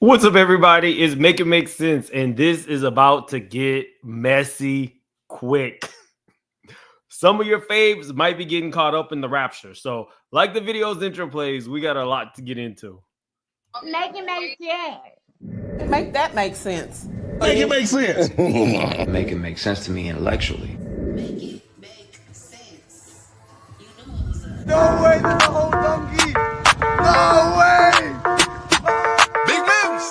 What's up, everybody? It's Make It Make Sense, and this is about to get messy quick. Some of your faves might be getting caught up in the rapture. So, like the video's intro plays, we got a lot to get into. Make it make sense. Make that make sense. Make it make sense. Make it make sense to me intellectually. Make it make sense. You know what was up. No way to the whole donkey. No way. Big moves.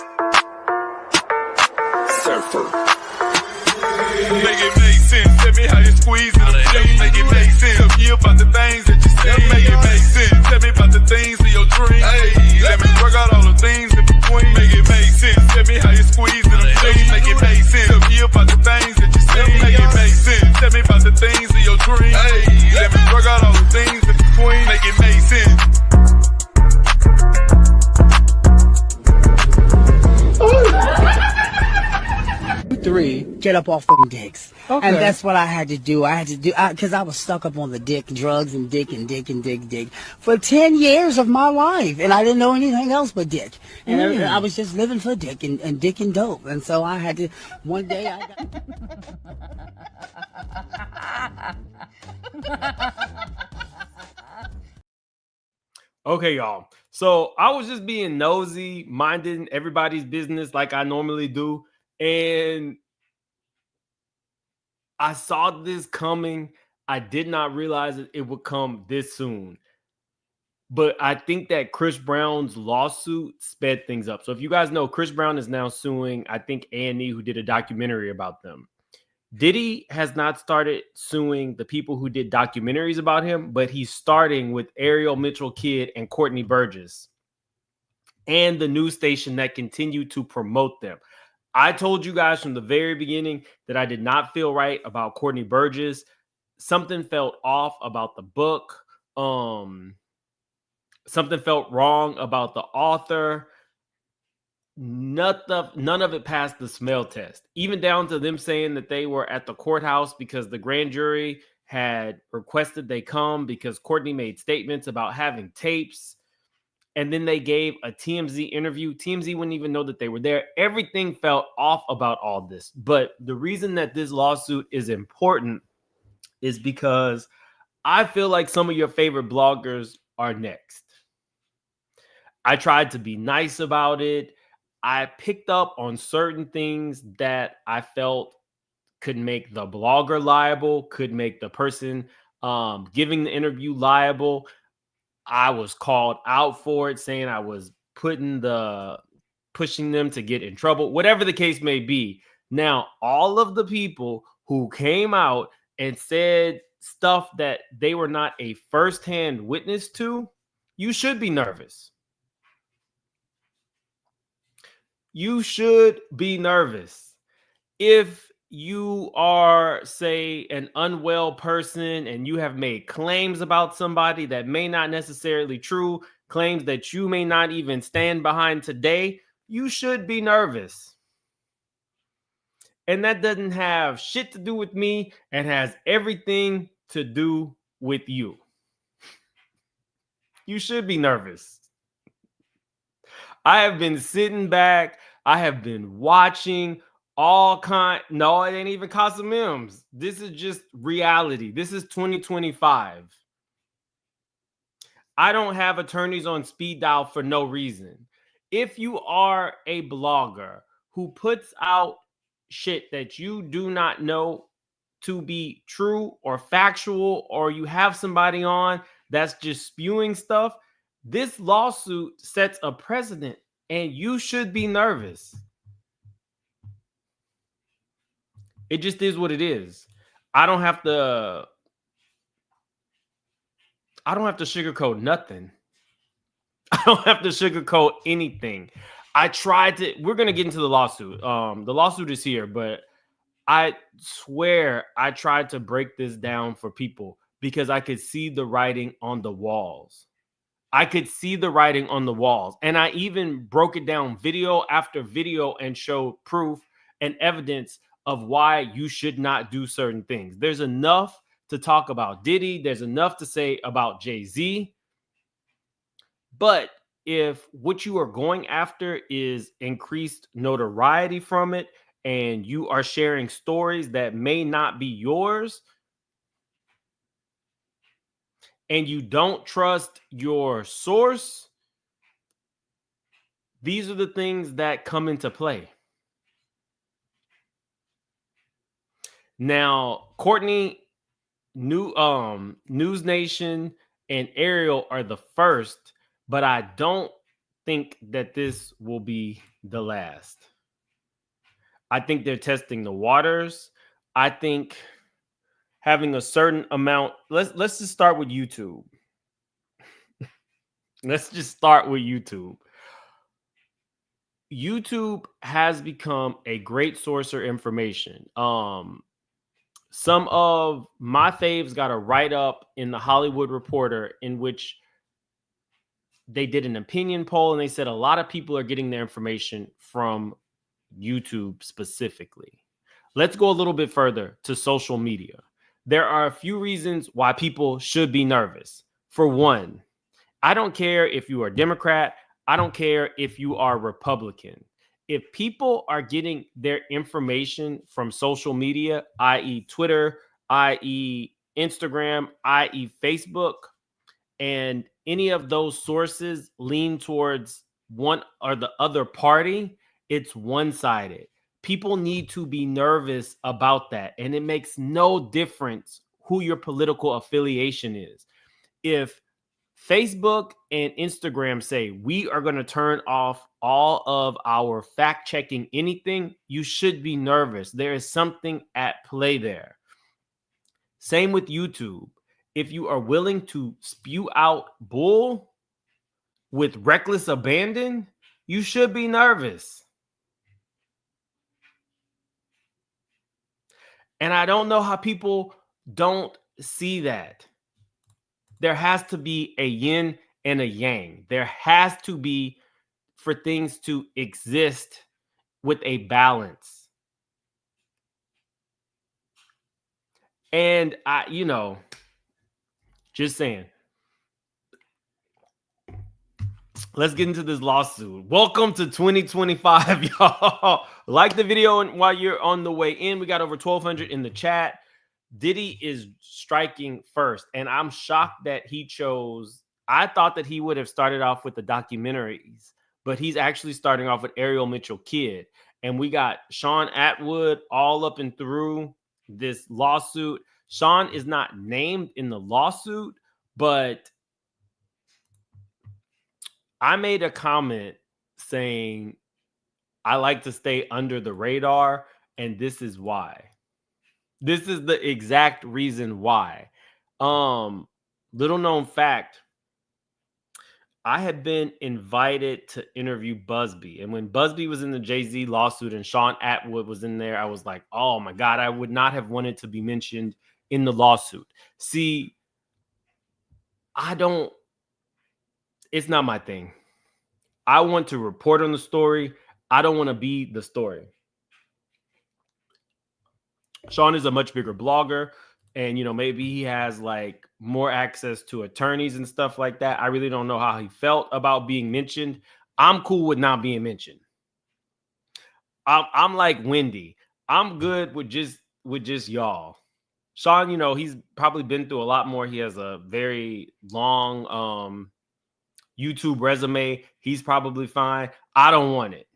Surfer. Make it make sense. Tell me how you squeeze it. Make it make sense. Tell me about the things that you say. Make it make sense. Tell me about the things of your dreams. Hey, let me work out all the things in between. Make it make sense. Tell me how you squeeze it. Make it make sense. Tell me about the things that you say. Make it make sense. Tell me about the things of your dreams. Hey, let me work out all the things in between. Make it make sense. Three, get up off them dicks. Okay. And that's what I had to do. Because I was stuck up on the dick, drugs and dick for 10 years of my life. And I didn't know anything else but dick. And I was just living for dick and dick and dope. And so I had to, one day I got... Okay, y'all. So, I was just being nosy, minding everybody's business like I normally do. And I saw this coming. I did not realize it would come this soon. But I think that Chris Brown's lawsuit sped things up. So if you guys know, Chris Brown is now suing, I think, ATTY, who did a documentary about them. Diddy has not started suing the people who did documentaries about him, but he's starting with Ariel Mitchell Kidd and Courtney Burgess and the news station that continued to promote them. I told you guys from the very beginning that I did not feel right about Courtney Burgess. Something felt off about the book. Something felt wrong about the author. None of it passed the smell test, even down to them saying that they were at the courthouse because the grand jury had requested they come because Courtney made statements about having tapes. And then they gave a TMZ interview. TMZ wouldn't even know that they were there. Everything felt off about all this. But the reason that this lawsuit is important is because I feel like some of your favorite bloggers are next. I tried to be nice about it. I picked up on certain things that I felt could make the blogger liable, could make the person giving the interview liable. I was called out for it, saying I was pushing them to get in trouble, whatever the case may be. Now, all of the people who came out and said stuff that they were not a firsthand witness to, you should be nervous. You should be nervous. If you are, say, an unwell person and you have made claims about somebody that may not necessarily true, claims that you may not even stand behind today, you should be nervous. And that doesn't have shit to do with me and has everything to do with you. You should be nervous. I have been sitting back. I have been watching no, it ain't even Casa Mims. This is just reality. This is 2025. I don't have attorneys on speed dial for no reason. If you are a blogger who puts out shit that you do not know to be true or factual, or you have somebody on that's just spewing stuff, this lawsuit sets a precedent and you should be nervous. It just is what it is. I don't have to sugarcoat nothing. I don't have to sugarcoat anything. We're going to get into the lawsuit. The lawsuit is here, but I swear I tried to break this down for people because I could see the writing on the walls. I could see the writing on the walls. And I even broke it down video after video and showed proof and evidence of why you should not do certain things. There's enough to talk about Diddy. There's enough to say about Jay-Z. But if what you are going after is increased notoriety from it, and you are sharing stories that may not be yours, and you don't trust your source, these are the things that come into play. Now, Courtney, News Nation, and Ariel are the first, but I don't think that this will be the last. I think they're testing the waters. I think having a certain amount. Let's just start with YouTube. Let's just start with YouTube. YouTube has become a great source of information. Some of my faves got a write-up in the Hollywood Reporter in which they did an opinion poll, and they said a lot of people are getting their information from YouTube specifically. Let's go a little bit further to social media. There are a few reasons why people should be nervous. For one, I don't care if you are Democrat. I don't care if you are Republican. If people are getting their information from social media, i.e. Twitter, i.e. Instagram, i.e. Facebook, and any of those sources lean towards one or the other party, it's one-sided. People need to be nervous about that. And it makes no difference who your political affiliation is. If Facebook and Instagram say we are going to turn off all of our fact-checking anything, you should be nervous. There is something at play there. Same with YouTube. If you are willing to spew out bull with reckless abandon, you should be nervous. And I don't know how people don't see that. There has to be a yin and a yang. There has to be, for things to exist, with a balance. And just saying. Let's get into this lawsuit. Welcome to 2025, y'all. Like the video while you're on the way in. We got over 1,200 in the chat. Diddy is striking first, and I'm shocked that he chose. I thought that he would have started off with the documentaries, but he's actually starting off with Ariel Mitchell Kidd. And we got Sean Atwood all up and through this lawsuit. Sean is not named in the lawsuit, but I made a comment saying I like to stay under the radar, and this is why. This is the exact reason why. Little known fact, I had been invited to interview Busby. And when Busby was in the Jay-Z lawsuit and Sean Atwood was in there, I was like, oh my God, I would not have wanted to be mentioned in the lawsuit. See, it's not my thing. I want to report on the story. I don't want to be the story. Sean is a much bigger blogger, and maybe he has like more access to attorneys and stuff like that. I really don't know how he felt about being mentioned. I'm cool with not being mentioned. I'm like Wendy. I'm good with just y'all. Sean, he's probably been through a lot more. He has a very long YouTube resume. He's probably fine. I don't want it.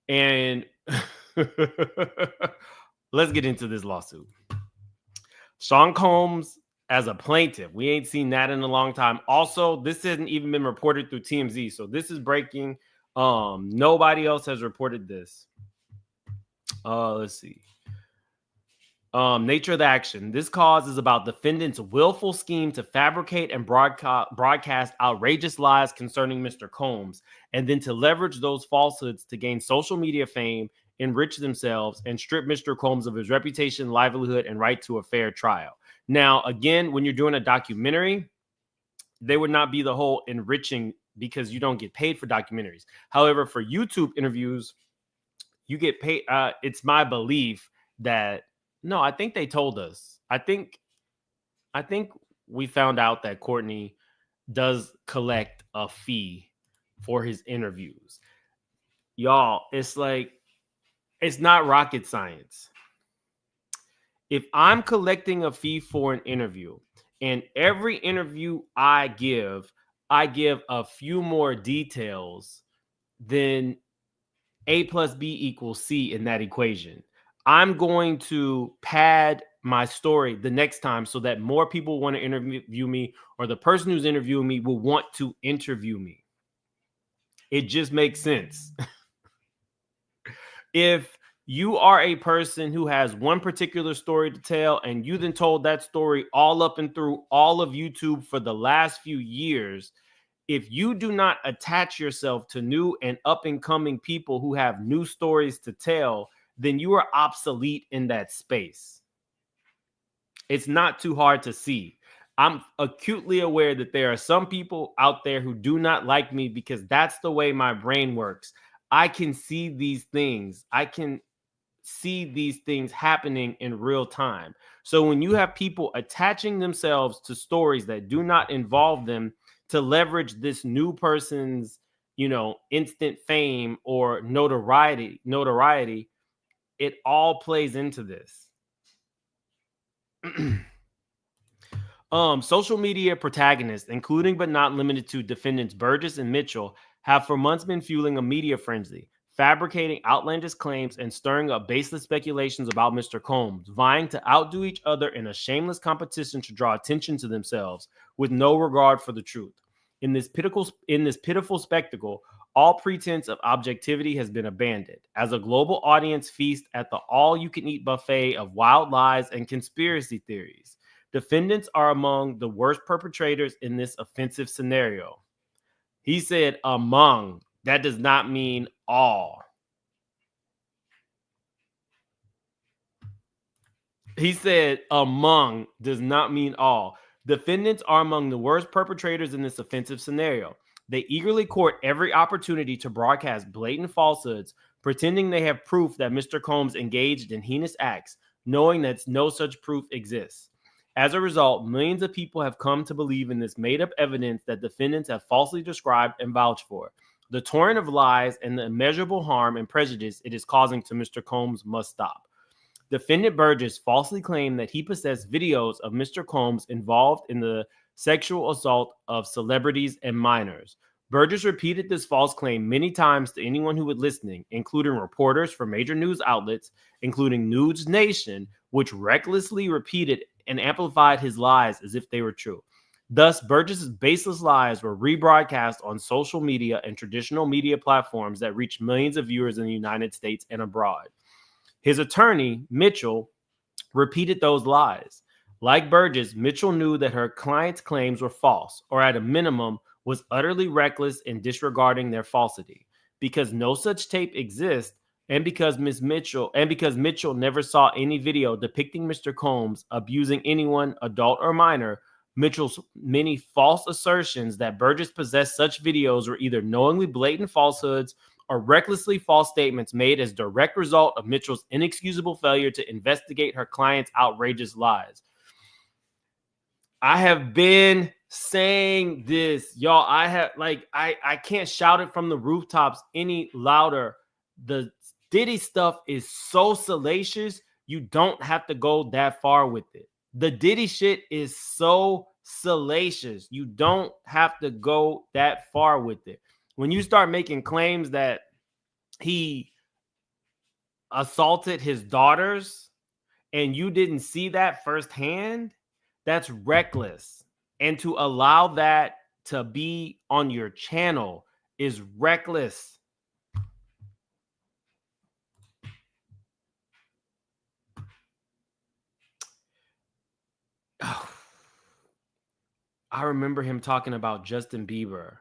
And let's get into this lawsuit. Sean Combs as a plaintiff. We ain't seen that in a long time. Also, this hasn't even been reported through TMZ. So this is breaking. Nobody else has reported this. Let's see. Nature of the action. This cause is about defendants' willful scheme to fabricate and broadcast outrageous lies concerning Mr. Combs, and then to leverage those falsehoods to gain social media fame, enrich themselves, and strip Mr. Combs of his reputation, livelihood, and right to a fair trial. Now, again, when you're doing a documentary, they would not be the whole enriching because you don't get paid for documentaries. However, for YouTube interviews, you get paid. It's my belief that no, I think they told us. I think we found out that Courtney does collect a fee for his interviews. Y'all, it's like, it's not rocket science. If I'm collecting a fee for an interview, and every interview I give a few more details, then A plus B equals C in that equation. I'm going to pad my story the next time so that more people want to interview me, or the person who's interviewing me will want to interview me. It just makes sense. If you are a person who has one particular story to tell, and you then told that story all up and through all of YouTube for the last few years, if you do not attach yourself to new and up and coming people who have new stories to tell, then you are obsolete in that space. It's not too hard to see. I'm acutely aware that there are some people out there who do not like me because that's the way my brain works. I can see these things. I can see these things happening in real time. So when you have people attaching themselves to stories that do not involve them to leverage this new person's, instant fame or notoriety, it all plays into this. Social media protagonists, including but not limited to defendants Burgess and Mitchell, have for months been fueling a media frenzy, fabricating outlandish claims and stirring up baseless speculations about Mr. Combs, vying to outdo each other in a shameless competition to draw attention to themselves with no regard for the truth. In this pitiful spectacle, all pretense of objectivity has been abandoned as a global audience feast at the all-you-can-eat buffet of wild lies and conspiracy theories. Defendants are among the worst perpetrators in this offensive scenario. He said among. That does not mean all. He said among does not mean all. Defendants are among the worst perpetrators in this offensive scenario. They eagerly court every opportunity to broadcast blatant falsehoods, pretending they have proof that Mr. Combs engaged in heinous acts, knowing that no such proof exists. As a result, millions of people have come to believe in this made-up evidence that defendants have falsely described and vouched for. The torrent of lies and the immeasurable harm and prejudice it is causing to Mr. Combs must stop. Defendant Burgess falsely claimed that he possessed videos of Mr. Combs involved in the sexual assault of celebrities and minors. Burgess repeated this false claim many times to anyone who was listening, including reporters from major news outlets, including News Nation, which recklessly repeated and amplified his lies as if they were true. Thus, Burgess's baseless lies were rebroadcast on social media and traditional media platforms that reached millions of viewers in the United States and abroad. His attorney, Mitchell, repeated those lies. Like Burgess, Mitchell knew that her client's claims were false, or at a minimum, was utterly reckless in disregarding their falsity. Because no such tape exists, and because Mitchell never saw any video depicting Mr. Combs abusing anyone, adult or minor, Mitchell's many false assertions that Burgess possessed such videos were either knowingly blatant falsehoods or recklessly false statements made as direct result of Mitchell's inexcusable failure to investigate her client's outrageous lies. I have been saying this, y'all. I can't shout it from the rooftops any louder. The Diddy stuff is so salacious, you don't have to go that far with it. The Diddy shit is so salacious, you don't have to go that far with it. When you start making claims that he assaulted his daughters and you didn't see that firsthand, that's reckless. And to allow that to be on your channel is reckless. I remember him talking about Justin Bieber.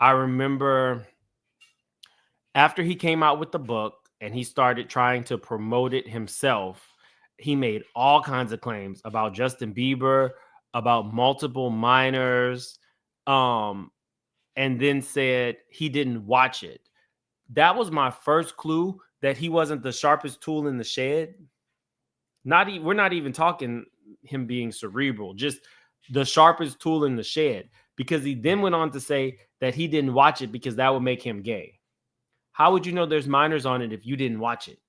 I remember after he came out with the book and he started trying to promote it himself, he made all kinds of claims about Justin Bieber, about multiple minors, and then said he didn't watch it. That was my first clue that he wasn't the sharpest tool in the shed. We're not even talking him being cerebral, just the sharpest tool in the shed. because he then went on to say that he didn't watch it because that would make him gay. How would you know there's minors on it if you didn't watch it?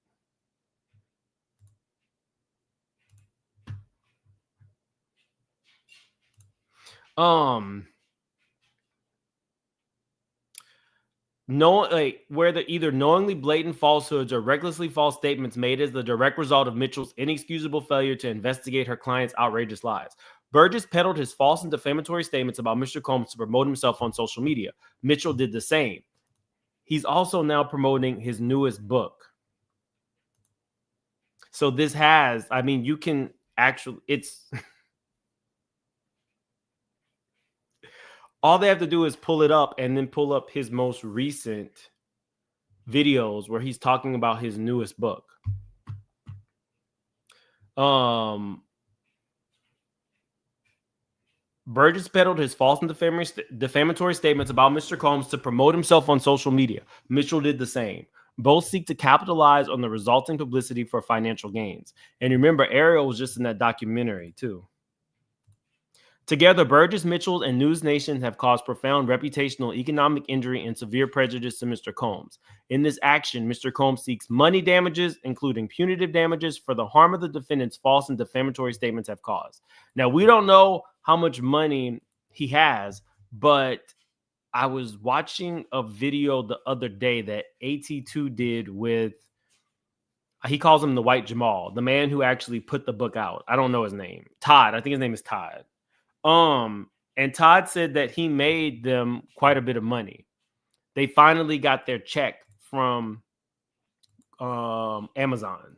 Where the either knowingly blatant falsehoods or recklessly false statements made as the direct result of Mitchell's inexcusable failure to investigate her client's outrageous lies. Burgess peddled his false and defamatory statements about Mr. Combs to promote himself on social media. Mitchell did the same. He's also now promoting his newest book. So this has, I mean, you can actually, it's all they have to do is pull it up and then pull up his most recent videos where he's talking about his newest book. Burgess peddled his false and defamatory statements about Mr. Combs to promote himself on social media. Mitchell did the same. Both seek to capitalize on the resulting publicity for financial gains. And remember, Ariel was just in that documentary too. Together, Burgess, Mitchell, and News Nation have caused profound reputational, economic injury and severe prejudice to Mr. Combs. In this action, Mr. Combs seeks money damages, including punitive damages, for the harm of the defendant's false and defamatory statements have caused. Now, we don't know how much money he has, but I was watching a video the other day that ATTY did with, he calls him the White Jamal, the man who actually put the book out. I don't know his name. Todd. I think his name is Todd. And Todd said that he made them quite a bit of money. They finally got their check from Amazon.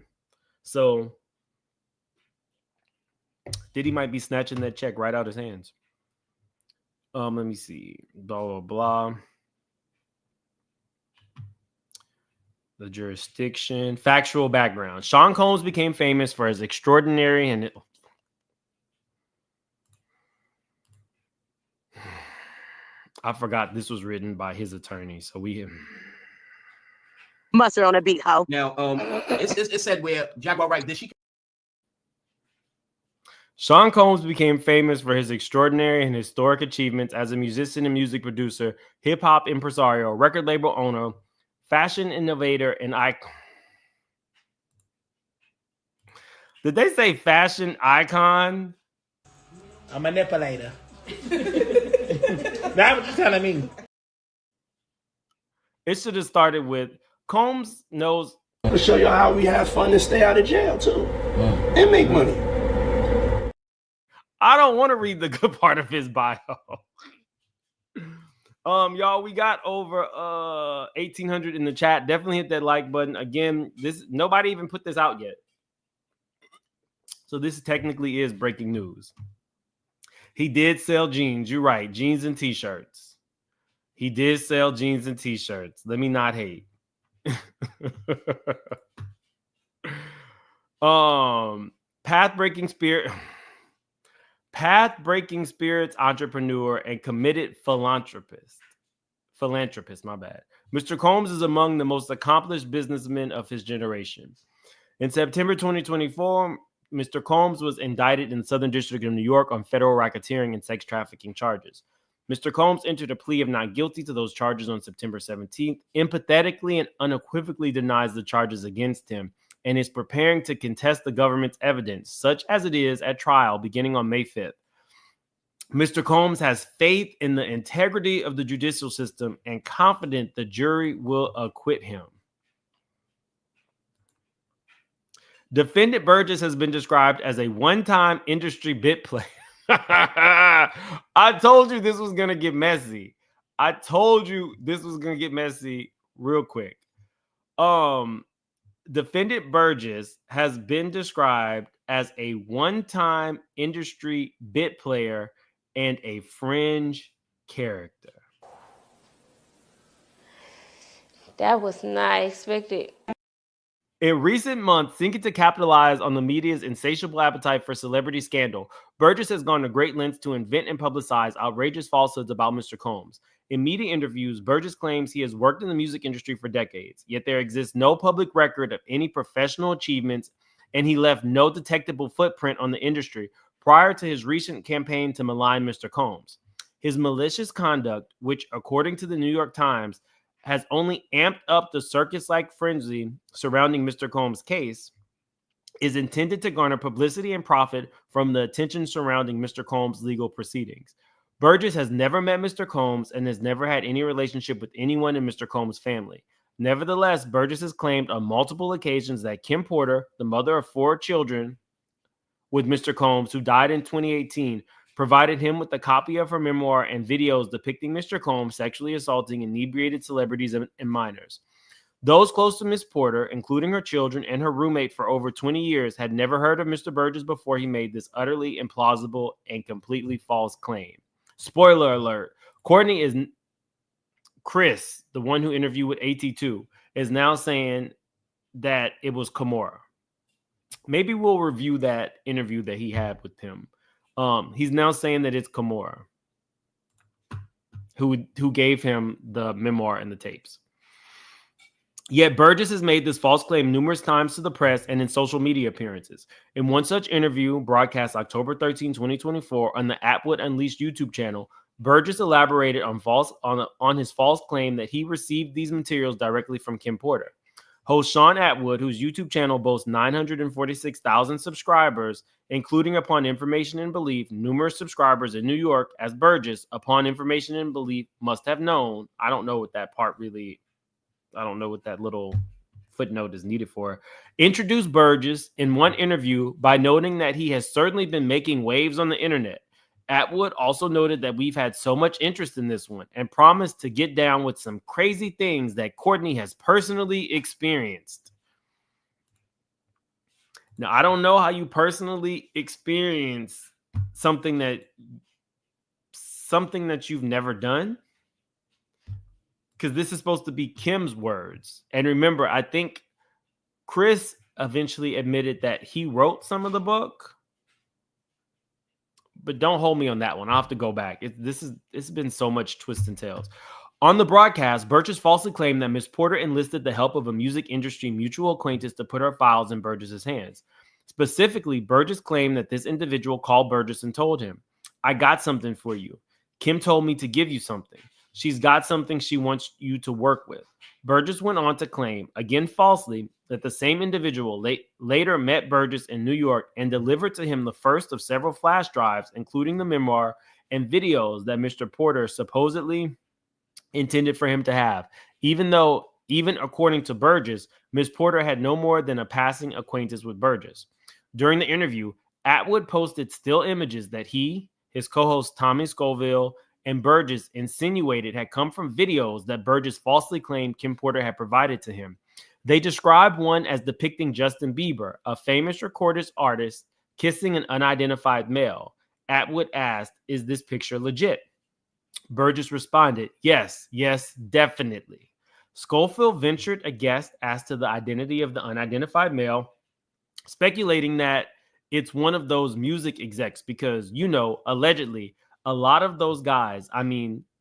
So Diddy might be snatching that check right out his hands. Let me see. Blah, blah, blah. The jurisdiction. Factual background. Sean Combs became famous for his extraordinary and... I forgot this was written by his attorney, so we Mustard on a beat, ho. Now, it said where Jaguar right, did she? Sean Combs became famous for his extraordinary and historic achievements as a musician and music producer, hip-hop impresario, record label owner, fashion innovator, and icon. Did they say fashion icon? A manipulator. That's what you're telling me. It should have started with Combs knows. To show you how we have fun and stay out of jail too, and make money. I don't want to read the good part of his bio. Y'all, we got over 1,800 in the chat. Definitely hit that like button. Again, nobody even put this out yet, so this technically is breaking news. He did sell jeans. You're right. Jeans and t-shirts. He did sell jeans and t-shirts. Let me not hate. Path-breaking spirits entrepreneur and committed philanthropist, my bad. Mr. Combs is among the most accomplished businessmen of his generation. In September 2024, Mr. Combs was indicted in the Southern District of New York on federal racketeering and sex trafficking charges. Mr. Combs entered a plea of not guilty to those charges on September 17th, empathetically and unequivocally denies the charges against him, and is preparing to contest the government's evidence, such as it is at trial beginning on May 5th. Mr. Combs has faith in the integrity of the judicial system and confident the jury will acquit him. Defendant Burgess has been described as a one-time industry bit player. I told you this was going to get messy. Real quick. Defendant Burgess has been described as a one-time industry bit player and a fringe character. That was not expected. In recent months, seeking to capitalize on the media's insatiable appetite for celebrity scandal, Burgess has gone to great lengths to invent and publicize outrageous falsehoods about Mr. Combs. In media interviews, Burgess claims he has worked in the music industry for decades, yet there exists no public record of any professional achievements, and he left no detectable footprint on the industry prior to his recent campaign to malign Mr. Combs. His malicious conduct, which according to the New York Times has only amped up the circus-like frenzy surrounding Mr. Combs' case, is intended to garner publicity and profit from the attention surrounding Mr. Combs' legal proceedings. Burgess has never met Mr. Combs and has never had any relationship with anyone in Mr. Combs' family. Nevertheless, Burgess has claimed on multiple occasions that Kim Porter, the mother of 4 children with Mr. Combs, who died in 2018, provided him with a copy of her memoir and videos depicting Mr. Combs sexually assaulting inebriated celebrities and minors. Those close to Miss Porter, including her children and her roommate for over 20 years, had never heard of Mr. Burgess before he made this utterly implausible and completely false claim. Spoiler alert, Chris, the one who interviewed with ATTY, is now saying that it was Kimora. Maybe we'll review that interview that he had with him. He's now saying that it's Kimora who gave him the memoir and the tapes. Yet Burgess has made this false claim numerous times to the press and in social media appearances. In one such interview, broadcast October 13, 2024, on the Atwood Unleashed YouTube channel, Burgess elaborated on his false claim that he received these materials directly from Kim Porter. Host Sean Atwood, whose YouTube channel boasts 946,000 subscribers, including upon information and belief, numerous subscribers in New York, as Burgess, upon information and belief, must have known. I don't know what that little footnote is needed for. Introduced Burgess in one interview by noting that he has certainly been making waves on the internet. Atwood also noted that we've had so much interest in this one and promised to get down with some crazy things that Courtney has personally experienced. Now, I don't know how you personally experience something that you've never done, because this is supposed to be Kim's words. And remember, I think Chris eventually admitted that he wrote some of the book. But don't hold me on that one. I'll have to go back. It's been so much twists and tales. On the broadcast, Burgess falsely claimed that Miss Porter enlisted the help of a music industry mutual acquaintance to put her files in Burgess's hands. Specifically, Burgess claimed that this individual called Burgess and told him, "I got something for you. Kim told me to give you something. She's got something she wants you to work with." Burgess went on to claim, again falsely, that the same individual later met Burgess in New York and delivered to him the first of several flash drives, including the memoir and videos that Mr. Porter supposedly intended for him to have, even according to Burgess, Ms. Porter had no more than a passing acquaintance with Burgess. During the interview, Atwood posted still images that he, his co-host Tommy Scoville, and Burgess insinuated had come from videos that Burgess falsely claimed Kim Porter had provided to him. They described one as depicting Justin Bieber, a famous recordist artist, kissing an unidentified male. Atwood asked, "Is this picture legit?" Burgess responded, yes, definitely. Scoville ventured a guess as to the identity of the unidentified male, speculating that it's one of those music execs because, allegedly, a lot of those guys,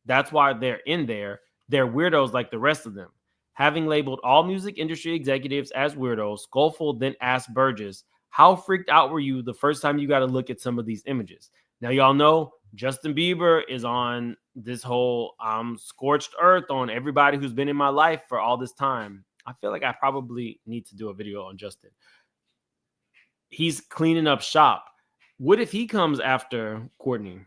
that's why they're in there. They're weirdos like the rest of them. Having labeled all music industry executives as weirdos, Scoville then asked Burgess, "How freaked out were you the first time you got to look at some of these images?" Now, y'all know Justin Bieber is on this whole scorched earth on everybody who's been in my life for all this time. I feel like I probably need to do a video on Justin. He's cleaning up shop. What if he comes after Courtney?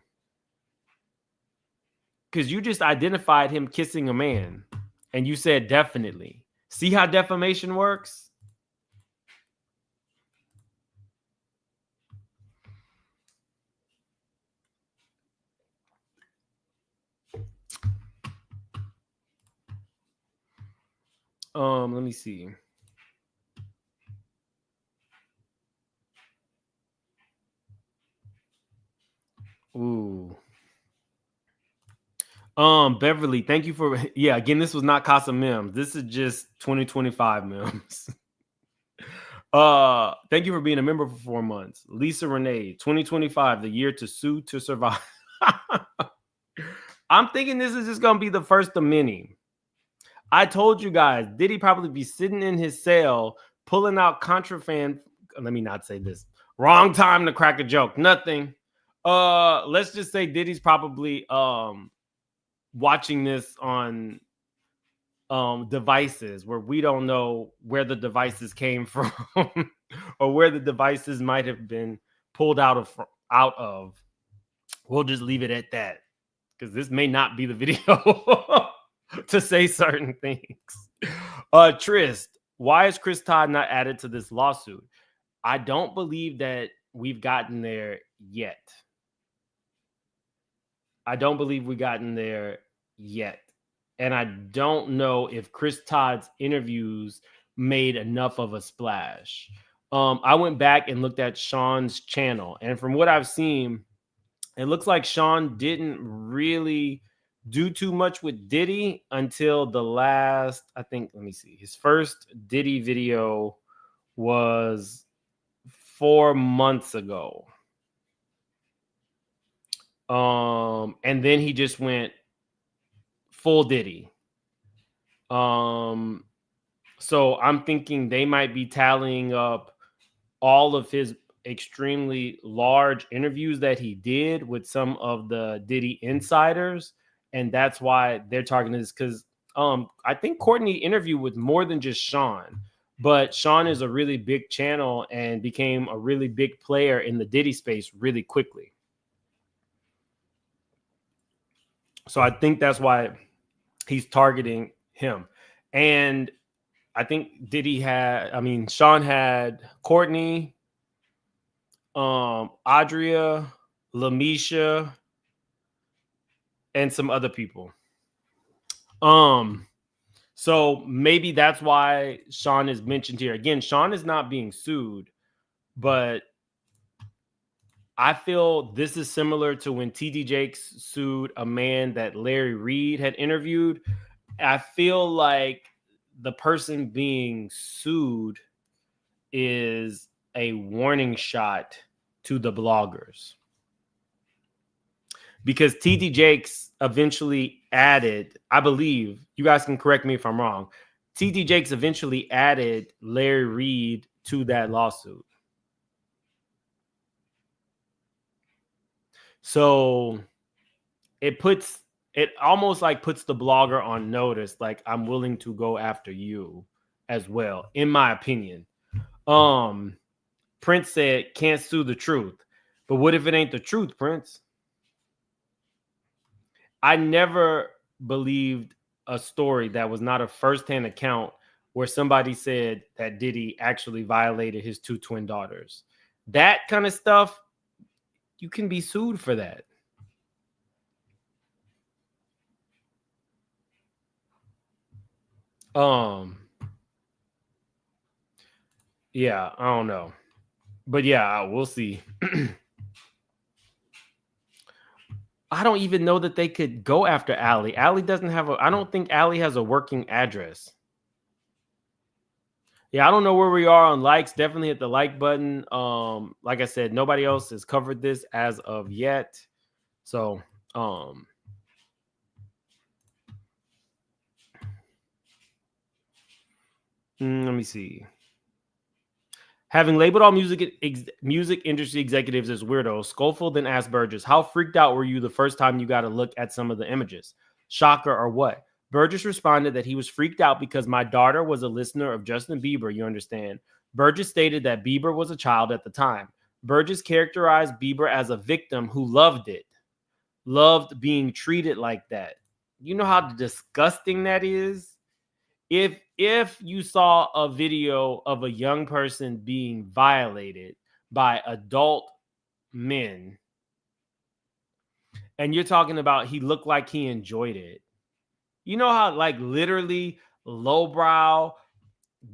Because you just identified him kissing a man. And you said definitely. See how defamation works? Let me see. Ooh. Beverly, thank you for again, this was not Casa Memes. This is just 2025 memes. Thank you for being a member for 4 months. Lisa Renee, 2025, the year to sue to survive. I'm thinking this is just gonna be the first of many. I told you guys, Diddy probably be sitting in his cell pulling out contraband. Let me not say this. Wrong time to crack a joke. Nothing. Let's just say Diddy's probably watching this on devices where we don't know where the devices came from or where the devices might have been pulled out of. We'll just leave it at that, because this may not be the video to say certain things. Trist, why is Chris Todd not added to this lawsuit? I don't believe that we've gotten there yet. I don't believe we've gotten there yet. And I don't know if Chris Todd's interviews made enough of a splash. I went back and looked at Sean's channel, and from what I've seen, it looks like Sean didn't really do too much with Diddy until the last, I think, let me see. His first Diddy video was 4 months ago. And then he just went full Diddy. So I'm thinking they might be tallying up all of his extremely large interviews that he did with some of the Diddy insiders, and that's why they're targeting this, because I think Courtney interviewed with more than just Sean, but Sean is a really big channel and became a really big player in the Diddy space really quickly. So I think that's why he's targeting him. And I think Sean had Courtney, Adria, Lamisha, and some other people. So maybe that's why Sean is mentioned here. Again, Sean is not being sued, but I feel this is similar to when TD Jakes sued a man that Larry Reed had interviewed. I feel like the person being sued is a warning shot to the bloggers, because TD Jakes eventually added, I believe, you guys can correct me if I'm wrong, TD Jakes eventually added Larry Reed to that lawsuit. So it almost like puts the blogger on notice, like, I'm willing to go after you as well, in my opinion. Prince said, can't sue the truth. But what if it ain't the truth, Prince? I never believed a story that was not a firsthand account where somebody said that Diddy actually violated his 2 twin daughters. That kind of stuff, you can be sued for that. Yeah, I don't know. But yeah, we'll see. I don't even know that they could go after Allie. Allie doesn't have I don't think Allie has a working address. Yeah, I don't know where we are on likes. Definitely hit the like button. Like I said, nobody else has covered this as of yet. So, let me see. Having labeled all music industry executives as weirdos, Schofield then asked Burgess, how freaked out were you the first time you got to look at some of the images? Shocker or what? Burgess responded that he was freaked out because my daughter was a listener of Justin Bieber, you understand. Burgess stated that Bieber was a child at the time. Burgess characterized Bieber as a victim who loved it, loved being treated like that. You know how disgusting that is? If you saw a video of a young person being violated by adult men, and you're talking about he looked like he enjoyed it, you know how, like, literally lowbrow,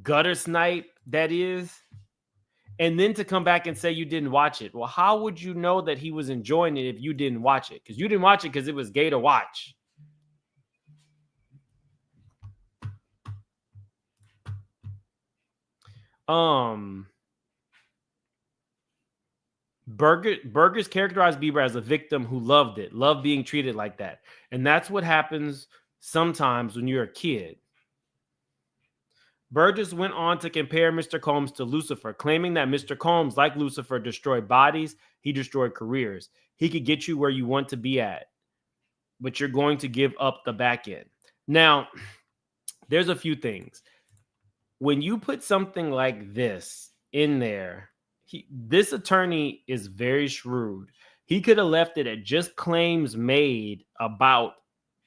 gutter snipe that is? And then to come back and say you didn't watch it. Well, how would you know that he was enjoying it if you didn't watch it? Because you didn't watch it because it was gay to watch. Burgess characterized Bieber as a victim who loved it, loved being treated like that. And that's what happens sometimes when you're a kid. Burgess went on to compare Mr. Combs to Lucifer, claiming that Mr. Combs, like Lucifer, destroyed bodies. He destroyed careers. He could get you where you want to be at, but you're going to give up the back end. Now, there's a few things. When you put something like this in there, this attorney is very shrewd. He could have left it at just claims made about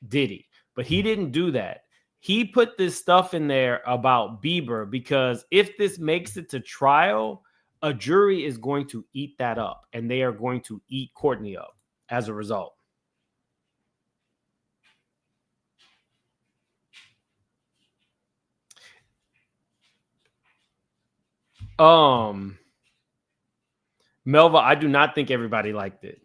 Diddy, but he didn't do that. He put this stuff in there about Bieber because if this makes it to trial, a jury is going to eat that up, and they are going to eat Courtney up as a result. Melva, I do not think everybody liked it.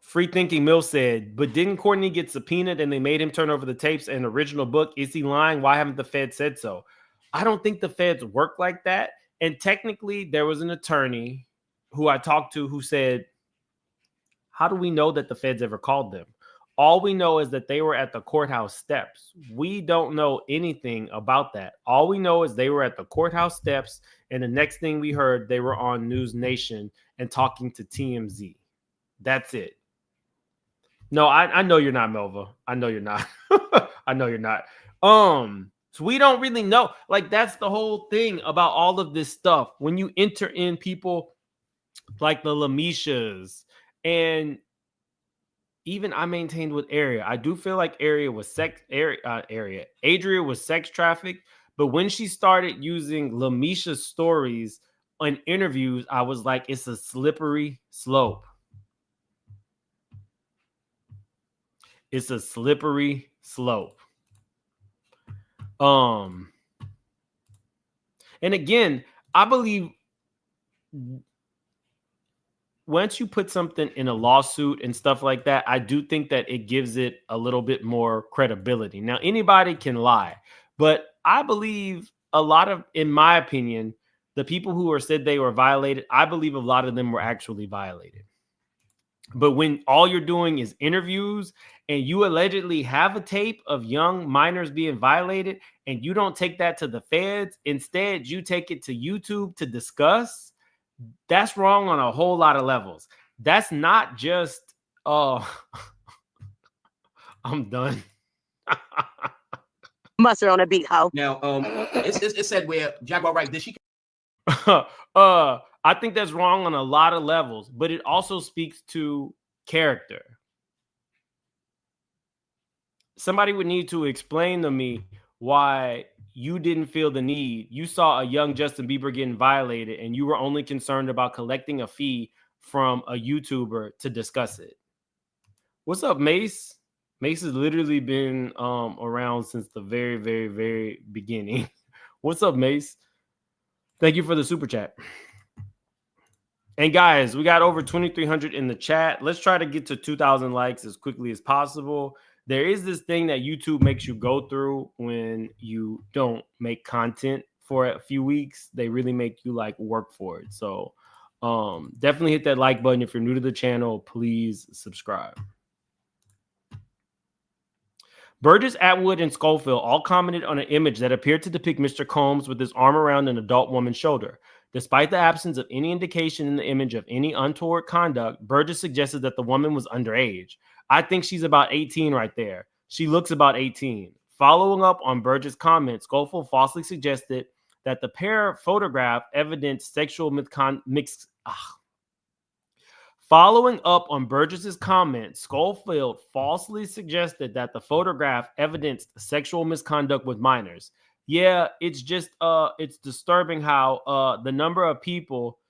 Free Thinking Mill said, but didn't Courtney get subpoenaed and they made him turn over the tapes and original book? Is he lying? Why haven't the Fed said so? I don't think the Feds work like that. And technically, there was an attorney who I talked to who said, how do we know that the Feds ever called them? All we know is that they were at the courthouse steps. We don't know anything about that. All we know is they were at the courthouse steps, and the next thing we heard, they were on News Nation and talking to TMZ. That's it. No, I know you're not, Melva. I know you're not. I know you're not. So we don't really know. Like, that's the whole thing about all of this stuff. When you enter in people like the Lamishas, and even I maintained with Aria, I do feel like Adria was sex trafficked. But when she started using Lamisha's stories in interviews, I was like, it's a slippery slope. It's a slippery slope. And again, I believe once you put something in a lawsuit and stuff like that, I do think that it gives it a little bit more credibility. Now, anybody can lie, but I believe a lot of, in my opinion, the people who said they were violated, I believe a lot of them were actually violated. But when all you're doing is interviews and you allegedly have a tape of young minors being violated and you don't take that to the feds, instead you take it to YouTube to discuss, that's wrong on a whole lot of levels. That's not just, I'm done. Mustard on a beat, hoe. Now, it said where Jaguar Wright, did she? I think that's wrong on a lot of levels, but it also speaks to character. Somebody would need to explain to me why you didn't feel the need. You saw a young Justin Bieber getting violated and you were only concerned about collecting a fee from a YouTuber to discuss it. What's up, Mace? Mace has literally been around since the very, very, very beginning. What's up, Mace? Thank you for the super chat. And guys, we got over 2,300 in the chat. Let's try to get to 2,000 likes as quickly as possible. There is this thing that YouTube makes you go through when you don't make content for a few weeks. They really make you like work for it. So definitely hit that like button. If you're new to the channel, please subscribe. Burgess, Atwood, and Schofield all commented on an image that appeared to depict Mr. Combs with his arm around an adult woman's shoulder. Despite the absence of any indication in the image of any untoward conduct, Burgess suggested that the woman was underage. I think she's about 18 right there. She looks about 18. Following up on Burgess' comments, Schofield falsely suggested that the pair photograph evidenced sexual misconduct. Following up on Burgess's comments, Schofield falsely suggested that the photograph evidenced sexual misconduct with minors. Yeah, it's just it's disturbing how the number of people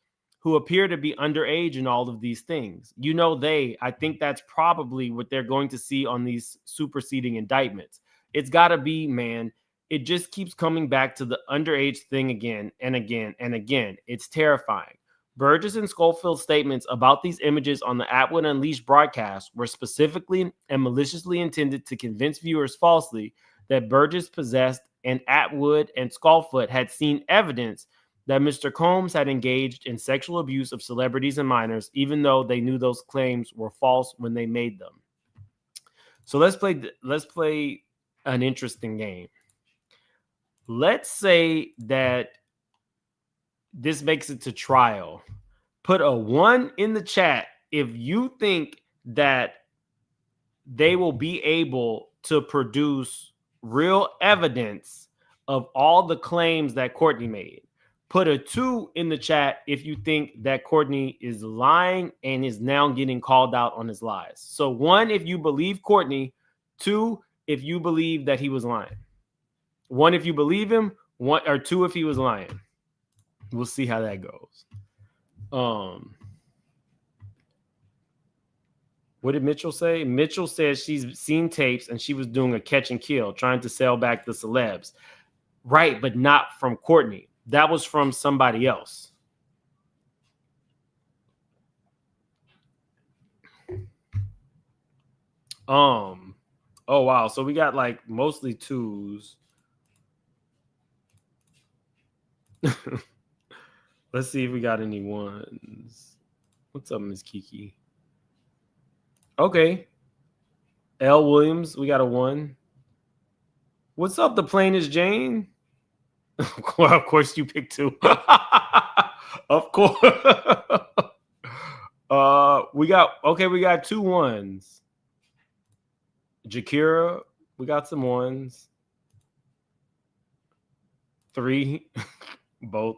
who appear to be underage in all of these things. You know, I think that's probably what they're going to see on these superseding indictments. It's got to be, man. It just keeps coming back to the underage thing again and again and again. It's terrifying. Burgess and Schofield's statements about these images on the Atwood Unleashed broadcast were specifically and maliciously intended to convince viewers falsely that Burgess possessed and Atwood and Schofield had seen evidence that Mr. Combs had engaged in sexual abuse of celebrities and minors, even though they knew those claims were false when they made them. So let's play an interesting game. Let's say that this makes it to trial. Put a 1 in the chat if you think that they will be able to produce real evidence of all the claims that Courtney made. Put a 2 in the chat if you think that Courtney is lying and is now getting called out on his lies. So 1 if you believe Courtney, 2 if you believe that he was lying. 1 if you believe him, 1 or 2 if he was lying. We'll see how that goes. What did Mitchell say? Mitchell says she's seen tapes and she was doing a catch and kill, trying to sell back the celebs. Right, but not from Courtney. That was from somebody else. Oh wow. So we got like mostly 2s. Let's see if we got any 1s. What's up, Miss Kiki? Okay. L. Williams, we got a 1. What's up, the plainest Jane? Well, of course you picked 2. Of course. We got 2 1s. Jakira, we got some 1s. 3, both.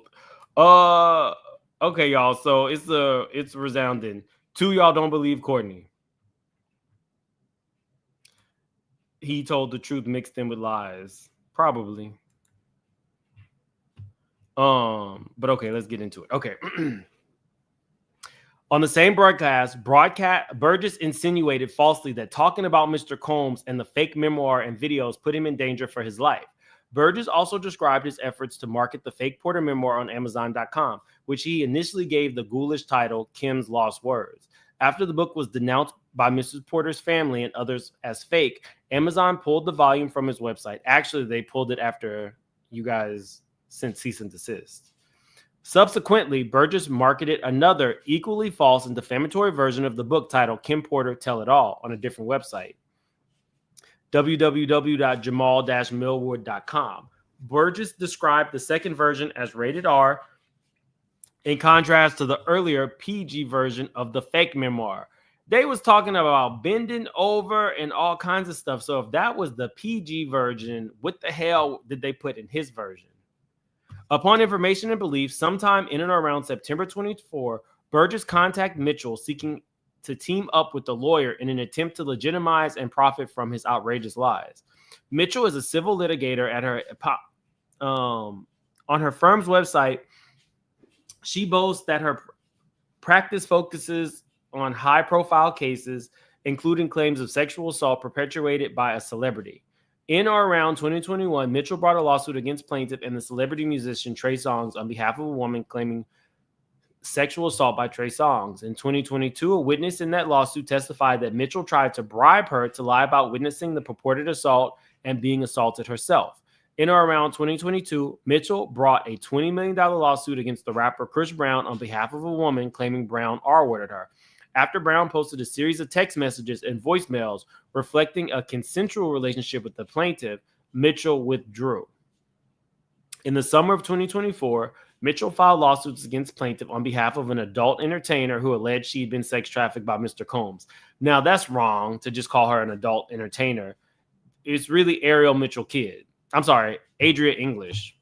Okay, y'all. So it's resounding. 2 y'all don't believe Courtney. He told the truth mixed in with lies. Probably. But okay, let's get into it. Okay. On the same broadcast, Burgess insinuated falsely that talking about Mr. Combs and the fake memoir and videos put him in danger for his life. Burgess also described his efforts to market the fake Porter memoir on Amazon.com, which he initially gave the ghoulish title Kim's Lost Words. After the book was denounced by Mrs. Porter's family and others as fake, Amazon pulled the volume from his website. Actually, they pulled it after you guys sent cease and desist. Subsequently, Burgess marketed another equally false and defamatory version of the book titled Kim Porter Tell It All on a different website, www.jamal-millward.com. Burgess described the second version as rated R, in contrast to the earlier PG version of the fake memoir. They was talking about bending over and all kinds of stuff. So if that was the PG version, what the hell did they put in his version? Upon information and belief, sometime in and around September 24, Burgess contacted Mitchell seeking to team up with the lawyer in an attempt to legitimize and profit from his outrageous lies. Mitchell is a civil litigator at her on her firm's website. She boasts that her practice focuses on high-profile cases, including claims of sexual assault perpetrated by a celebrity. In or around 2021, Mitchell brought a lawsuit against plaintiff and the celebrity musician Trey Songz on behalf of a woman claiming sexual assault by Trey Songz. In 2022, a witness in that lawsuit testified that Mitchell tried to bribe her to lie about witnessing the purported assault and being assaulted herself. In or around 2022, Mitchell brought a $20 million lawsuit against the rapper Chris Brown on behalf of a woman claiming Brown R-worded her. After Brown posted a series of text messages and voicemails reflecting a consensual relationship with the plaintiff, Mitchell withdrew. In the summer of 2024, Mitchell filed lawsuits against plaintiff on behalf of an adult entertainer who alleged she'd been sex trafficked by Mr. Combs. Now, that's wrong to just call her an adult entertainer. It's really Ariel Mitchell Kidd. I'm sorry, Adria English.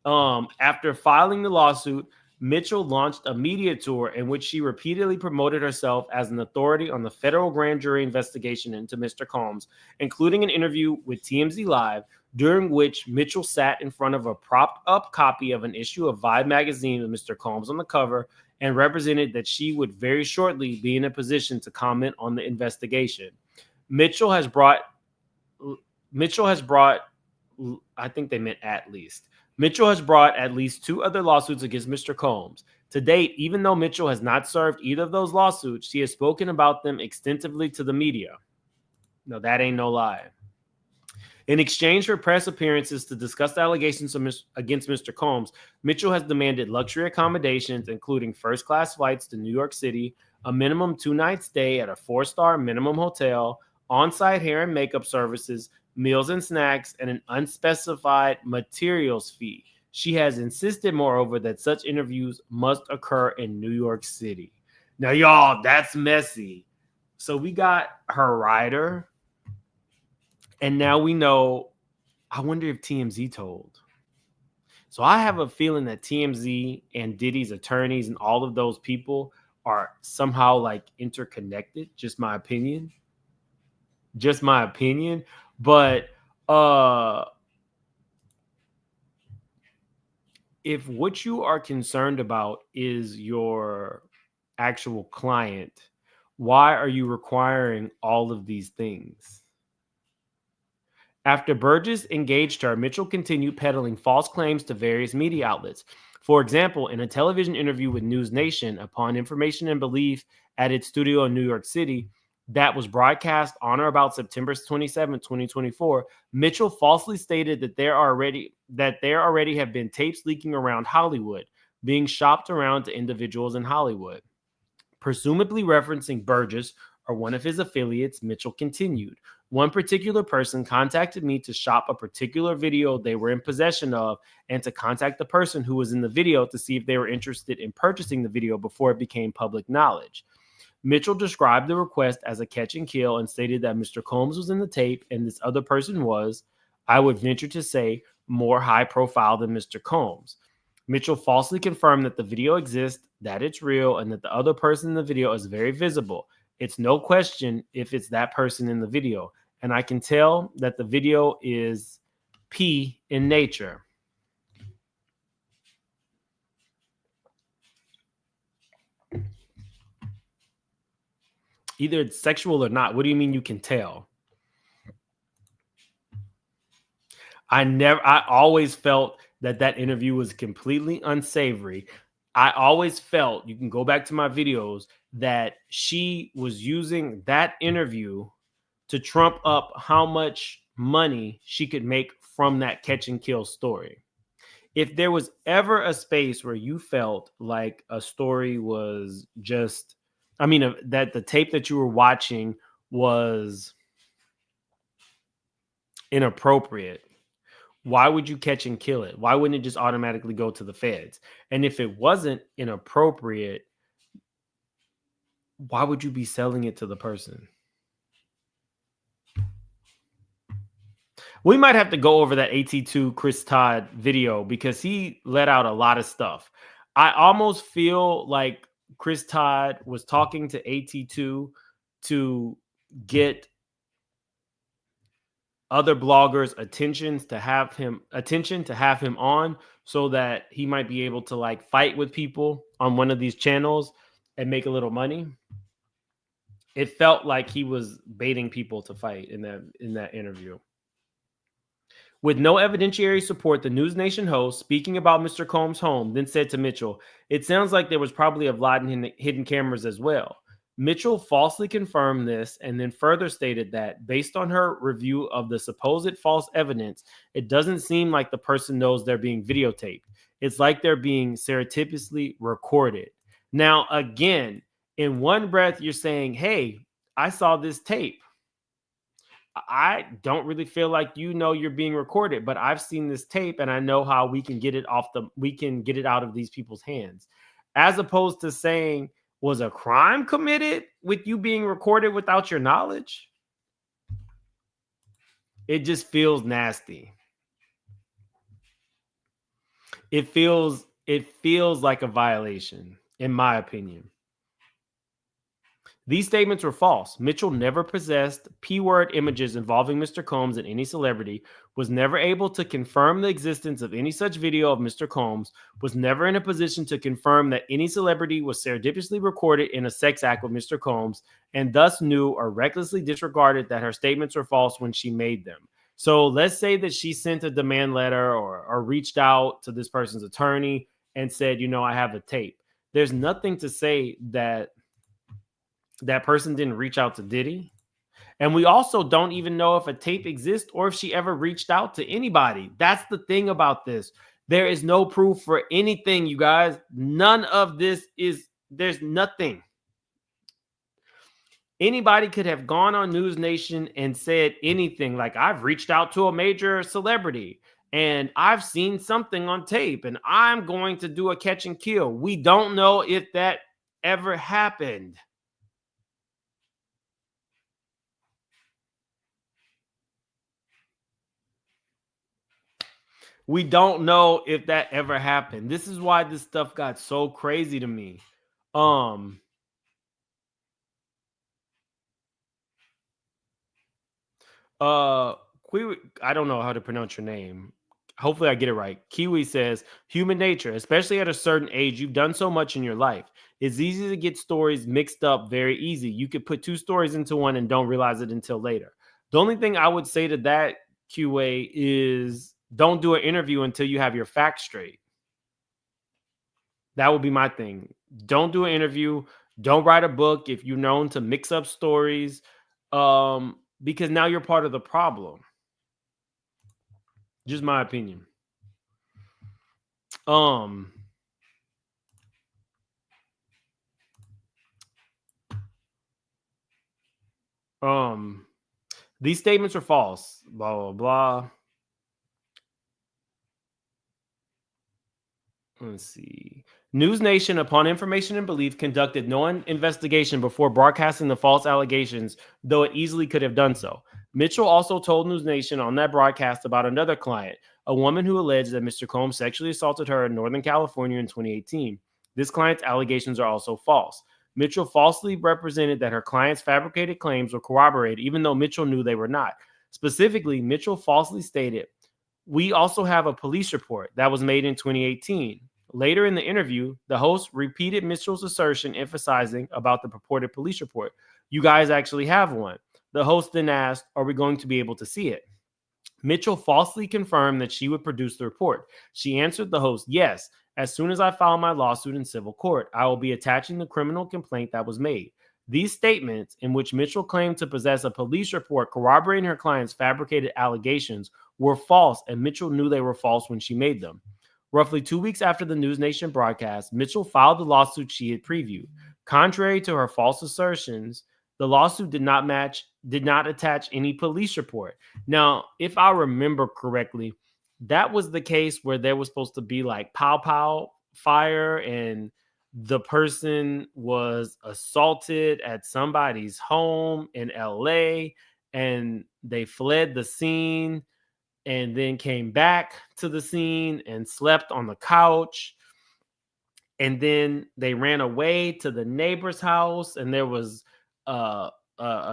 After filing the lawsuit, Mitchell launched a media tour in which she repeatedly promoted herself as an authority on the federal grand jury investigation into Mr. Combs, including an interview with TMZ Live, during which Mitchell sat in front of a propped-up copy of an issue of Vibe magazine with Mr. Combs on the cover and represented that she would very shortly be in a position to comment on the investigation. Mitchell has brought, I think they meant at least. Mitchell has brought at least 2 other lawsuits against Mr. Combs. To date, even though Mitchell has not served either of those lawsuits, she has spoken about them extensively to the media. No, that ain't no lie. In exchange for press appearances to discuss the allegations against Mr. Combs, Mitchell has demanded luxury accommodations, including first-class flights to New York City, a minimum 2-night stay at a 4-star minimum hotel, on-site hair and makeup services, meals and snacks, and an unspecified materials fee. She has insisted, moreover, that such interviews must occur in New York City. Now, y'all, that's messy. So we got her rider, and now we know. I wonder if TMZ told. So I have a feeling that TMZ and Diddy's attorneys and all of those people are somehow like interconnected. Just my opinion. But if what you are concerned about is your actual client, why are you requiring all of these things? After Burgess engaged her, Mitchell continued peddling false claims to various media outlets. For example, in a television interview with News Nation, upon information and belief at its studio in New York City that was broadcast on or about September 27, 2024, Mitchell falsely stated that there already have been tapes leaking around Hollywood, being shopped around to individuals in Hollywood. Presumably referencing Burgess or one of his affiliates, Mitchell continued. One particular person contacted me to shop a particular video they were in possession of and to contact the person who was in the video to see if they were interested in purchasing the video before it became public knowledge. Mitchell described the request as a catch and kill and stated that Mr. Combs was in the tape and this other person was, I would venture to say, more high profile than Mr. Combs. Mitchell falsely confirmed that the video exists, that it's real, and that the other person in the video is very visible. It's no question if it's that person in the video. And I can tell that the video is P in nature. Either it's sexual or not. What do you mean you can tell? I always felt that interview was completely unsavory. I always felt, you can go back to my videos, that she was using that interview to trump up how much money she could make from that catch and kill story. If there was ever a space where you felt like a story was just, that the tape that you were watching was inappropriate, why would you catch and kill it? Why wouldn't it just automatically go to the feds? And if it wasn't inappropriate, why would you be selling it to the person? We might have to go over that AT2 Chris Todd video because he let out a lot of stuff. I almost feel like Chris Todd was talking to AT2 to get other bloggers' attention to have him on so that he might be able to like fight with people on one of these channels and make a little money. It felt like he was baiting people to fight in that interview. With no evidentiary support, the News Nation host, speaking about Mr. Combs' home, then said to Mitchell, "It sounds like there was probably a lot in hidden cameras as well." Mitchell falsely confirmed this and then further stated that, based on her review of the supposed false evidence, it doesn't seem like the person knows they're being videotaped. It's like they're being surreptitiously recorded. Now, again, in one breath, you're saying, hey, I saw this tape. I don't really feel like you're being recorded, but I've seen this tape and I know how we can get it out of these people's hands. As opposed to saying, was a crime committed with you being recorded without your knowledge? It just feels nasty. It feels like a violation, in my opinion. These statements were false. Mitchell never possessed P-word images involving Mr. Combs and any celebrity, was never able to confirm the existence of any such video of Mr. Combs, was never in a position to confirm that any celebrity was surreptitiously recorded in a sex act with Mr. Combs, and thus knew or recklessly disregarded that her statements were false when she made them. So let's say that she sent a demand letter or reached out to this person's attorney and said, I have a tape. There's nothing to say that that person didn't reach out to Diddy. And we also don't even know if a tape exists or if she ever reached out to anybody. That's the thing about this. There is no proof for anything, you guys. None of this there's nothing. Anybody could have gone on News Nation and said anything like, I've reached out to a major celebrity and I've seen something on tape and I'm going to do a catch and kill. We don't know if that ever happened. We don't know if that ever happened. This is why this stuff got so crazy to me. Kiwi, I don't know how to pronounce your name. Hopefully I get it right. Kiwi says, human nature, especially at a certain age, you've done so much in your life. It's easy to get stories mixed up very easy. You could put two stories into one and don't realize it until later. The only thing I would say to that, QA, is don't do an interview until you have your facts straight. That would be my thing. Don't do an interview. Don't write a book if you're known to mix up stories, because now you're part of the problem. Just my opinion. These statements are false. Blah, blah, blah. Let's see. News Nation, upon information and belief, conducted no investigation before broadcasting the false allegations, though it easily could have done so. Mitchell also told News Nation on that broadcast about another client, a woman who alleged that Mr. Combs sexually assaulted her in Northern California in 2018. This client's allegations are also false. Mitchell falsely represented that her client's fabricated claims were corroborated, even though Mitchell knew they were not. Specifically, Mitchell falsely stated, "We also have a police report that was made in 2018. Later in the interview, the host repeated Mitchell's assertion, emphasizing about the purported police report. "You guys actually have one." The host then asked, "Are we going to be able to see it?" Mitchell falsely confirmed that she would produce the report. She answered the host, "Yes, as soon as I file my lawsuit in civil court, I will be attaching the criminal complaint that was made." These statements, in which Mitchell claimed to possess a police report corroborating her client's fabricated allegations, were false, and Mitchell knew they were false when she made them. Roughly 2 weeks after the News Nation broadcast, Mitchell filed the lawsuit she had previewed. Contrary to her false assertions, the lawsuit did not attach any police report. Now, if I remember correctly, that was the case where there was supposed to be like pow pow fire and the person was assaulted at somebody's home in LA and they fled the scene and then came back to the scene and slept on the couch. And then they ran away to the neighbor's house and there was a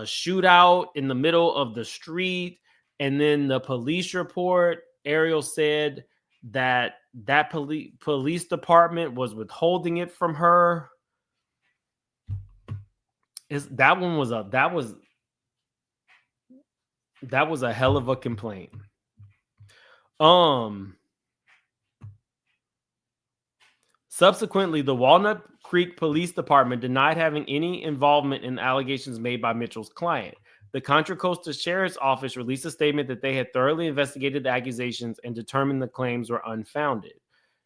shootout in the middle of the street. And then the police report, Ariel said that police department was withholding it from her. That was a hell of a complaint. Subsequently, the Walnut Creek Police Department denied having any involvement in the allegations made by Mitchell's client. The Contra Costa Sheriff's Office released a statement that they had thoroughly investigated the accusations and determined the claims were unfounded.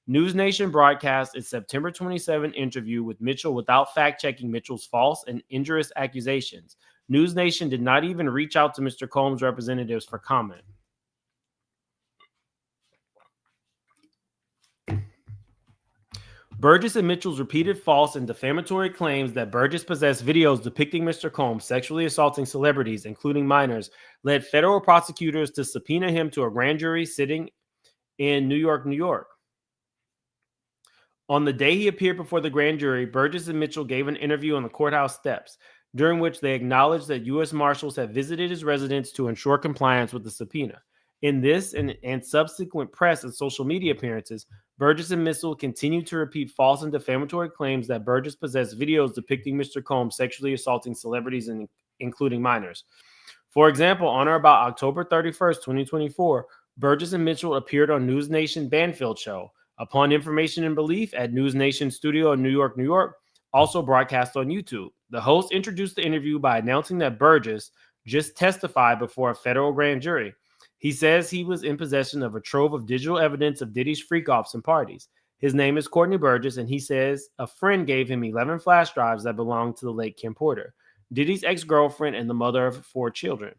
News Nation broadcast its September 27 interview with Mitchell without fact-checking Mitchell's false and injurious accusations. News Nation did not even reach out to Mr. Combs' representatives for comment. Burgess and Mitchell's repeated false and defamatory claims that Burgess possessed videos depicting Mr. Combs sexually assaulting celebrities, including minors, led federal prosecutors to subpoena him to a grand jury sitting in New York, New York. On the day he appeared before the grand jury, Burgess and Mitchell gave an interview on the courthouse steps, during which they acknowledged that U.S. Marshals had visited his residence to ensure compliance with the subpoena. In this and subsequent press and social media appearances, Burgess and Mitchell continued to repeat false and defamatory claims that Burgess possessed videos depicting Mr. Combs sexually assaulting celebrities, including minors. For example, on or about October 31st, 2024, Burgess and Mitchell appeared on News Nation Banfield Show. Upon information and belief at News Nation Studio in New York, New York, also broadcast on YouTube. The host introduced the interview by announcing that Burgess just testified before a federal grand jury. He says he was in possession of a trove of digital evidence of Diddy's freak-offs and parties. His name is Courtney Burgess, and he says a friend gave him 11 flash drives that belonged to the late Kim Porter. Diddy's ex-girlfriend, and the mother of 4 children.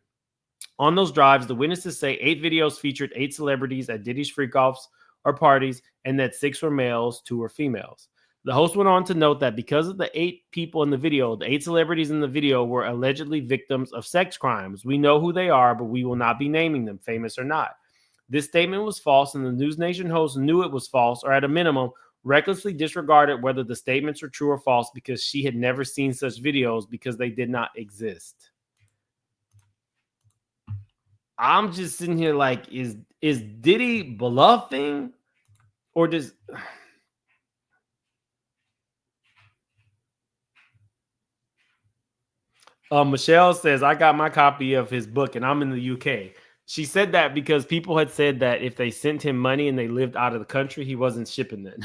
On those drives, the witnesses say 8 videos featured 8 celebrities at Diddy's freak-offs or parties, and that 6 were males, 2 were females. The host went on to note that because of the 8 people in the video, the 8 celebrities in the video were allegedly victims of sex crimes. We know who they are, but we will not be naming them, famous or not. This statement was false, and the News Nation host knew it was false, or at a minimum, recklessly disregarded whether the statements were true or false because she had never seen such videos because they did not exist. I'm just sitting here like, is Diddy bluffing, or does... Michelle says, I got my copy of his book and I'm in the UK. She said that because people had said that if they sent him money and they lived out of the country, he wasn't shipping it.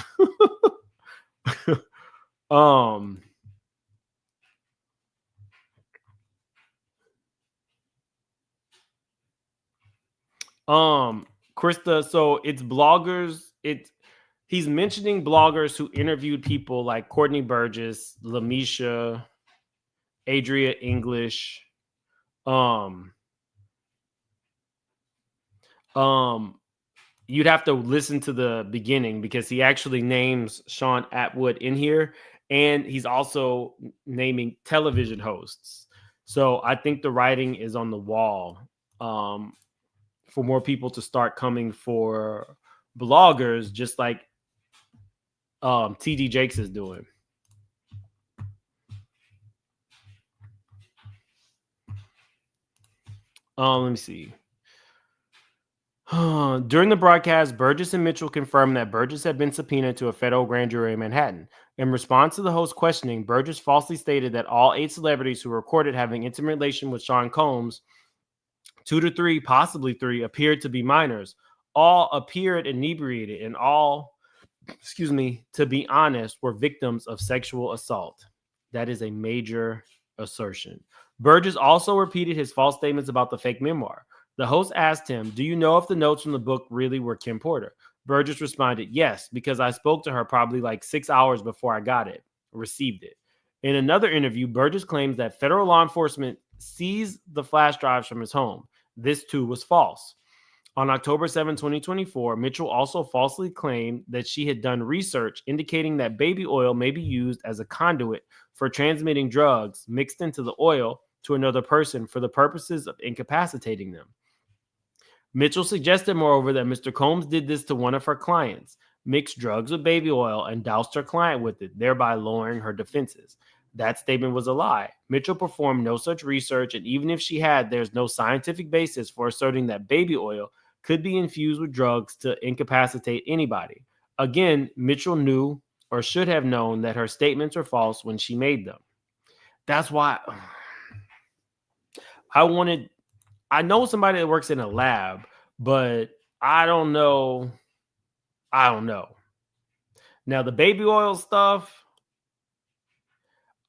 Krista, so it's bloggers. He's mentioning bloggers who interviewed people like Courtney Burgess, Lamisha, Adria English. You'd have to listen to the beginning because he actually names Sean Atwood in here, and he's also naming television hosts. So I think the writing is on the wall for more people to start coming for bloggers, just like TD Jakes is doing. Let me see. During the broadcast, Burgess and Mitchell confirmed that Burgess had been subpoenaed to a federal grand jury in Manhattan. In response to the host's questioning, Burgess falsely stated that all 8 celebrities who were recorded having intimate relation with Sean Combs, 2 to 3, possibly 3, appeared to be minors. All appeared inebriated, and all, to be honest, were victims of sexual assault. That is a major assertion. Burgess also repeated his false statements about the fake memoir. The host asked him, do you know if the notes from the book really were Kim Porter? Burgess responded, yes, because I spoke to her probably like 6 hours before I received it. In another interview, Burgess claims that federal law enforcement seized the flash drives from his home. This too was false. On October 7, 2024, Mitchell also falsely claimed that she had done research indicating that baby oil may be used as a conduit for transmitting drugs mixed into the oil to another person for the purposes of incapacitating them. Mitchell suggested, moreover, that Mr. Combs did this to one of her clients, mixed drugs with baby oil and doused her client with it, thereby lowering her defenses. That statement was a lie. Mitchell performed no such research, and even if she had, there's no scientific basis for asserting that baby oil could be infused with drugs to incapacitate anybody. Again, Mitchell knew or should have known that her statements were false when she made them. That's why I know somebody that works in a lab, but I don't know. Now, the baby oil stuff,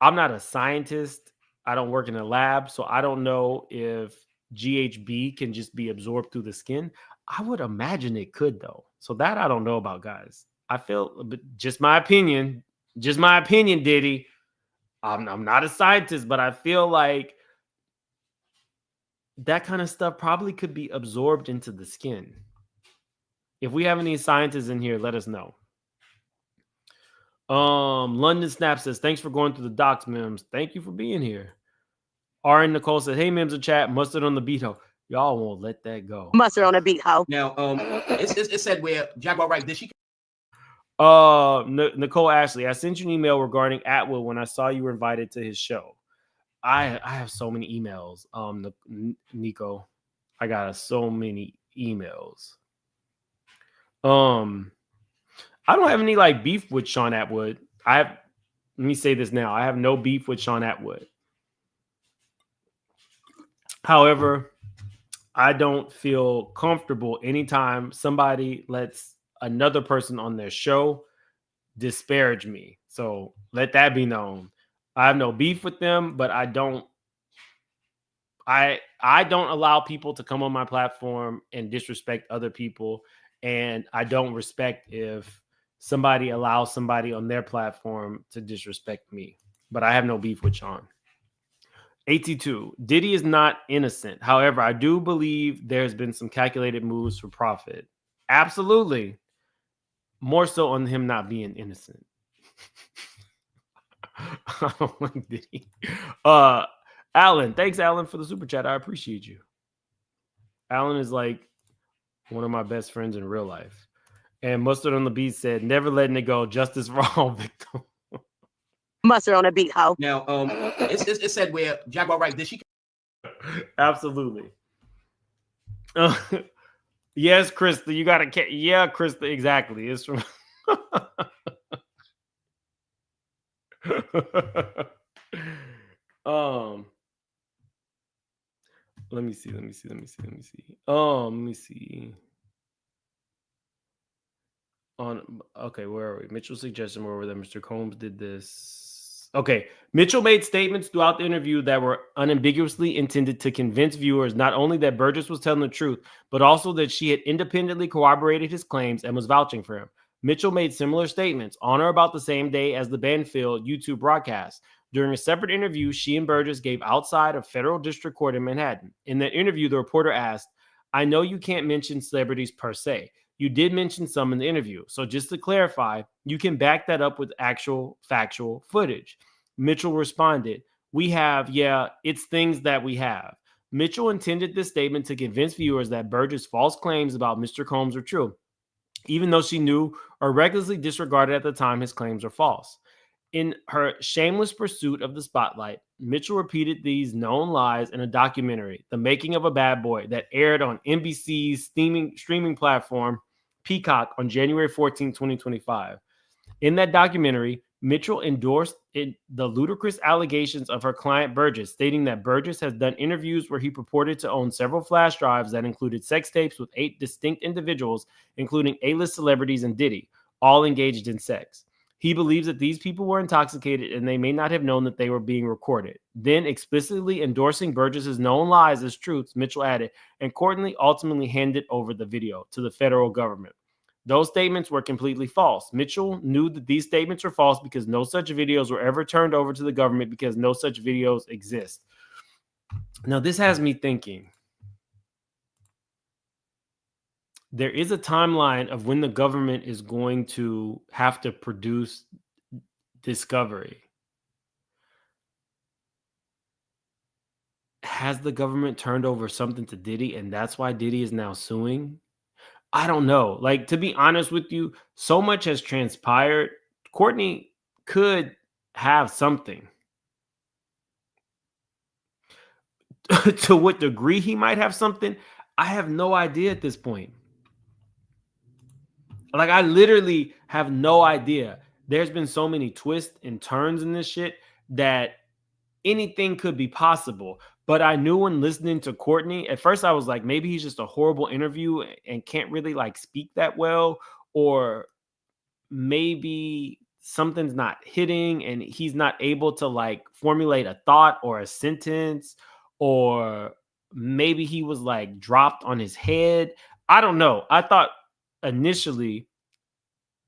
I'm not a scientist. I don't work in a lab, so I don't know if GHB can just be absorbed through the skin. I would imagine it could, though. So that I don't know about, guys. I feel, but just my opinion, Diddy. I'm not a scientist, but I feel like that kind of stuff probably could be absorbed into the skin. If we have any scientists in here, let us know. London Snap says, thanks for going through the docs, Mims. Thank you for being here. RN Nicole says, hey, Mims in chat, mustard on the beat ho. Y'all won't let that go. Mustard on the beat ho. Now, it said where Jaguar right, did she? Nicole Ashley, I sent you an email regarding Atwood when I saw you were invited to his show. I have so many emails. Nico, I got so many emails. I don't have any like beef with Sean Atwood. Let me say this now. I have no beef with Sean Atwood. However, I don't feel comfortable anytime somebody lets another person on their show disparage me. So let that be known. I have no beef with them, but I don't allow people to come on my platform and disrespect other people. And I don't respect if somebody allows somebody on their platform to disrespect me. But I have no beef with Sean. AT2. Diddy is not innocent. However, I do believe there's been some calculated moves for profit. Absolutely. More so on him not being innocent. I don't like Diddy. Alan, thanks, Alan, for the super chat. I appreciate you. Alan is like one of my best friends in real life. And Mustard on the Beat said, never letting it go. Justice for all victims. Mustard on the beat, ho. Now, it said where Jaguar Wright, did she? Absolutely. Yes, Krista, you got to. Yeah, Krista, exactly. It's from. Let me see. Let me see. Okay, where are we? Mitchell's suggestion where that Mr. Combs did this. Okay, Mitchell made statements throughout the interview that were unambiguously intended to convince viewers not only that Burgess was telling the truth, but also that she had independently corroborated his claims and was vouching for him. Mitchell made similar statements on or about the same day as the Banfield YouTube broadcast. During a separate interview, she and Burgess gave outside a federal district court in Manhattan. In that interview, the reporter asked, I know you can't mention celebrities per se. You did mention some in the interview. So just to clarify, you can back that up with actual factual footage. Mitchell responded, we have, yeah, it's things that we have. Mitchell intended this statement to convince viewers that Burgess' false claims about Mr. Combs were true, even though she knew or recklessly disregarded at the time his claims were false. In her shameless pursuit of the spotlight, Mitchell repeated these known lies in a documentary, The Making of a Bad Boy, that aired on NBC's streaming platform, Peacock, on January 14, 2025. In that documentary, Mitchell endorsed the ludicrous allegations of her client Burgess, stating that Burgess has done interviews where he purported to own several flash drives that included sex tapes with 8 distinct individuals, including A-list celebrities and Diddy, all engaged in sex. He believes that these people were intoxicated and they may not have known that they were being recorded. Then, explicitly endorsing Burgess's known lies as truths, Mitchell added, and Courtney ultimately handed over the video to the federal government. Those statements were completely false. Mitchell knew that these statements were false because no such videos were ever turned over to the government because no such videos exist. Now, this has me thinking. There is a timeline of when the government is going to have to produce discovery. Has the government turned over something to Diddy and that's why Diddy is now suing? I don't know. Like, to be honest with you, so much has transpired. Courtney could have something. To what degree he might have something, I have no idea at this point. Like, I literally have no idea. There's been so many twists and turns in this shit that anything could be possible. But I knew when listening to Courtney, at first I was like, maybe he's just a horrible interview and can't really like speak that well, or maybe something's not hitting and he's not able to like formulate a thought or a sentence, or maybe he was like dropped on his head. I don't know. I thought initially,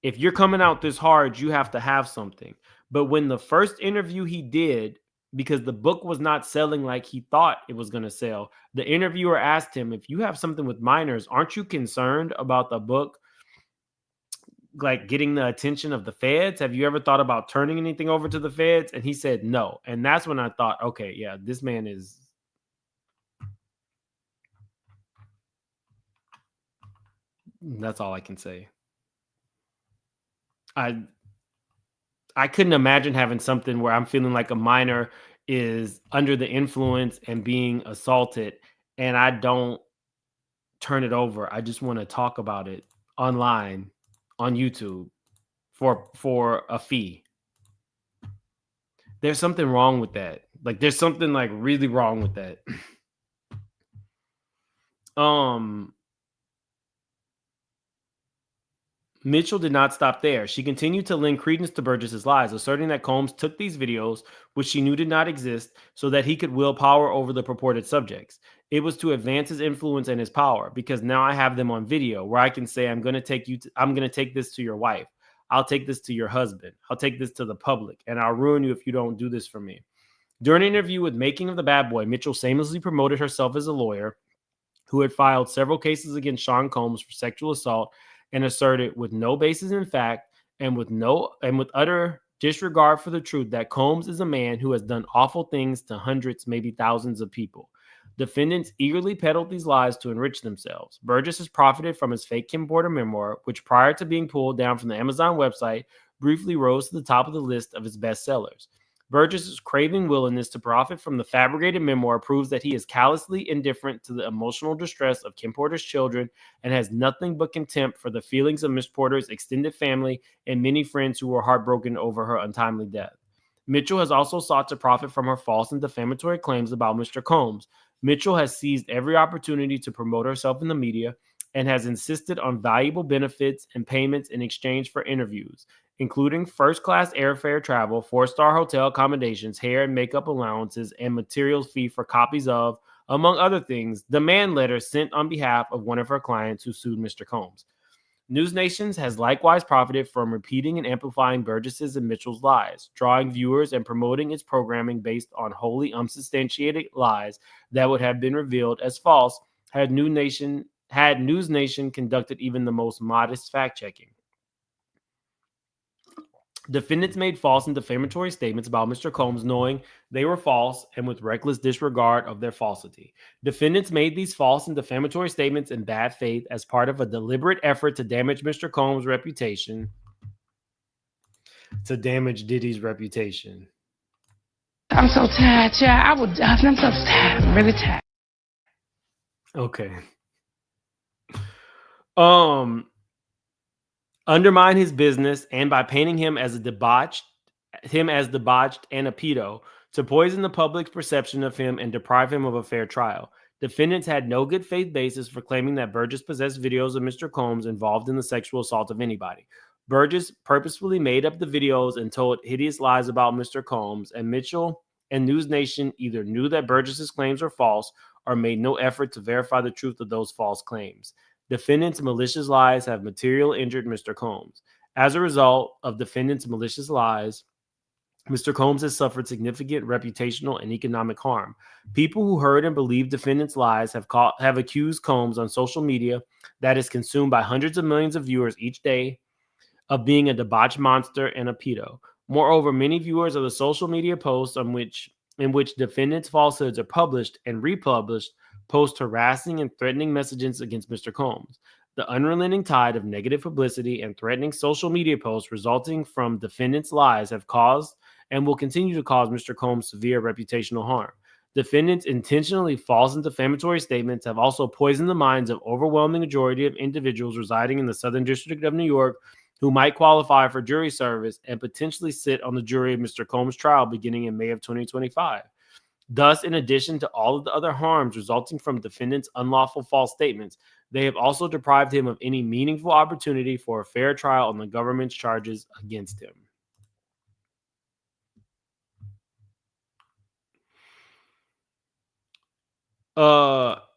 if you're coming out this hard, you have to have something. But when the first interview he did, because the book was not selling like he thought it was going to sell, the interviewer asked him, if you have something with minors, aren't you concerned about the book like getting the attention of the feds? Have you ever thought about turning anything over to the feds? And he said no. And that's when I thought, okay, yeah, this man is... That's all I can say. I couldn't imagine having something where I'm feeling like a minor is under the influence and being assaulted, and I don't turn it over. I just want to talk about it online on YouTube for a fee. There's something wrong with that. Like, there's something like really wrong with that. Mitchell did not stop there. She continued to lend credence to Burgess's lies, asserting that Combs took these videos, which she knew did not exist, so that he could wield power over the purported subjects. It was to advance his influence and his power, because now I have them on video where I can say, I'm going to take this to your wife. I'll take this to your husband. I'll take this to the public, and I'll ruin you if you don't do this for me. During an interview with Making of the Bad Boy, Mitchell shamelessly promoted herself as a lawyer who had filed several cases against Sean Combs for sexual assault and asserted with no basis in fact and with utter disregard for the truth that Combs is a man who has done awful things to hundreds, maybe thousands of people. Defendants eagerly peddled these lies to enrich themselves. Burgess has profited from his fake Kim Porter memoir, which prior to being pulled down from the Amazon website, briefly rose to the top of the list of his bestsellers. Burgess's craving willingness to profit from the fabricated memoir proves that he is callously indifferent to the emotional distress of Kim Porter's children and has nothing but contempt for the feelings of Miss Porter's extended family and many friends who were heartbroken over her untimely death. Mitchell has also sought to profit from her false and defamatory claims about Mr. Combs. Mitchell has seized every opportunity to promote herself in the media and has insisted on valuable benefits and payments in exchange for interviews, including first-class airfare travel, 4-star hotel accommodations, hair and makeup allowances, and materials fee for copies of, among other things, demand letters sent on behalf of one of her clients who sued Mr. Combs. News Nations has likewise profited from repeating and amplifying Burgess's and Mitchell's lies, drawing viewers and promoting its programming based on wholly unsubstantiated lies that would have been revealed as false had News Nation conducted even the most modest fact-checking. Defendants made false and defamatory statements about Mr. Combs knowing they were false and with reckless disregard of their falsity. Defendants made these false and defamatory statements in bad faith as part of a deliberate effort to damage Mr. Combs' reputation, to damage Diddy's reputation. I'm so tired, child. I'm so tired. I'm really tired. Okay. Undermine his business and by painting him as debauched and a pedo to poison the public's perception of him and deprive him of a fair trial. Defendants had no good faith basis for claiming that Burgess possessed videos of Mr. Combs involved in the sexual assault of anybody. Burgess purposefully made up the videos and told hideous lies about Mr. Combs, and Mitchell and News Nation either knew that Burgess's claims were false or made no effort to verify the truth of those false claims. Defendants' malicious lies have materially injured Mr. Combs. As a result of defendants' malicious lies, Mr. Combs has suffered significant reputational and economic harm. People who heard and believed defendants' lies have accused Combs on social media that is consumed by hundreds of millions of viewers each day of being a debauched monster and a pedo. Moreover, many viewers of the social media posts in which defendants' falsehoods are published and republished post harassing and threatening messages against Mr. Combs. The unrelenting tide of negative publicity and threatening social media posts resulting from defendants' lies have caused and will continue to cause Mr. Combs severe reputational harm. Defendants' intentionally false and defamatory statements have also poisoned the minds of overwhelming majority of individuals residing in the Southern District of New York who might qualify for jury service and potentially sit on the jury of Mr. Combs' trial beginning in May of 2025. Thus, in addition to all of the other harms resulting from defendants' unlawful false statements, they have also deprived him of any meaningful opportunity for a fair trial on the government's charges against him.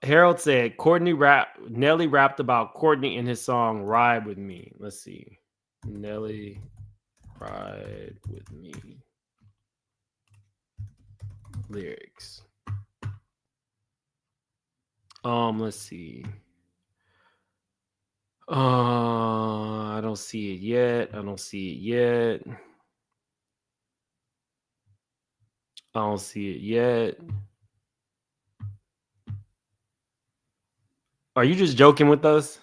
Harold said, Nelly rapped about Courtney in his song Ride With Me. Let's see. Nelly, Ride With Me. Lyrics. Let's see. I don't see it yet. I don't see it yet. Are you just joking with us?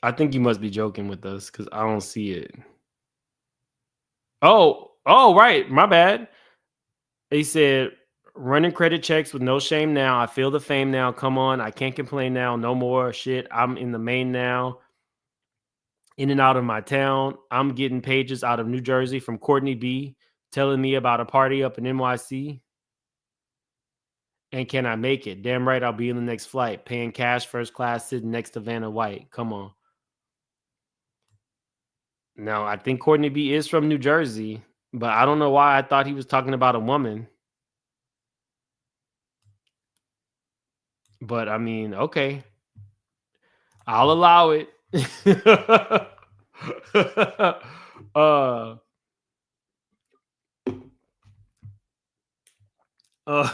I think you must be joking with us because I don't see it. Oh, right. My bad. He said, running credit checks with no shame now. I feel the fame now. Come on. I can't complain now. No more shit. I'm in the main now. In and out of my town. I'm getting pages out of New Jersey from Courtney B telling me about a party up in NYC. And can I make it? Damn right I'll be in the next flight. Paying cash first class sitting next to Vanna White. Come on. No, I think Courtney B is from New Jersey, but I don't know why I thought he was talking about a woman. But I mean, okay. I'll allow it. uh, uh,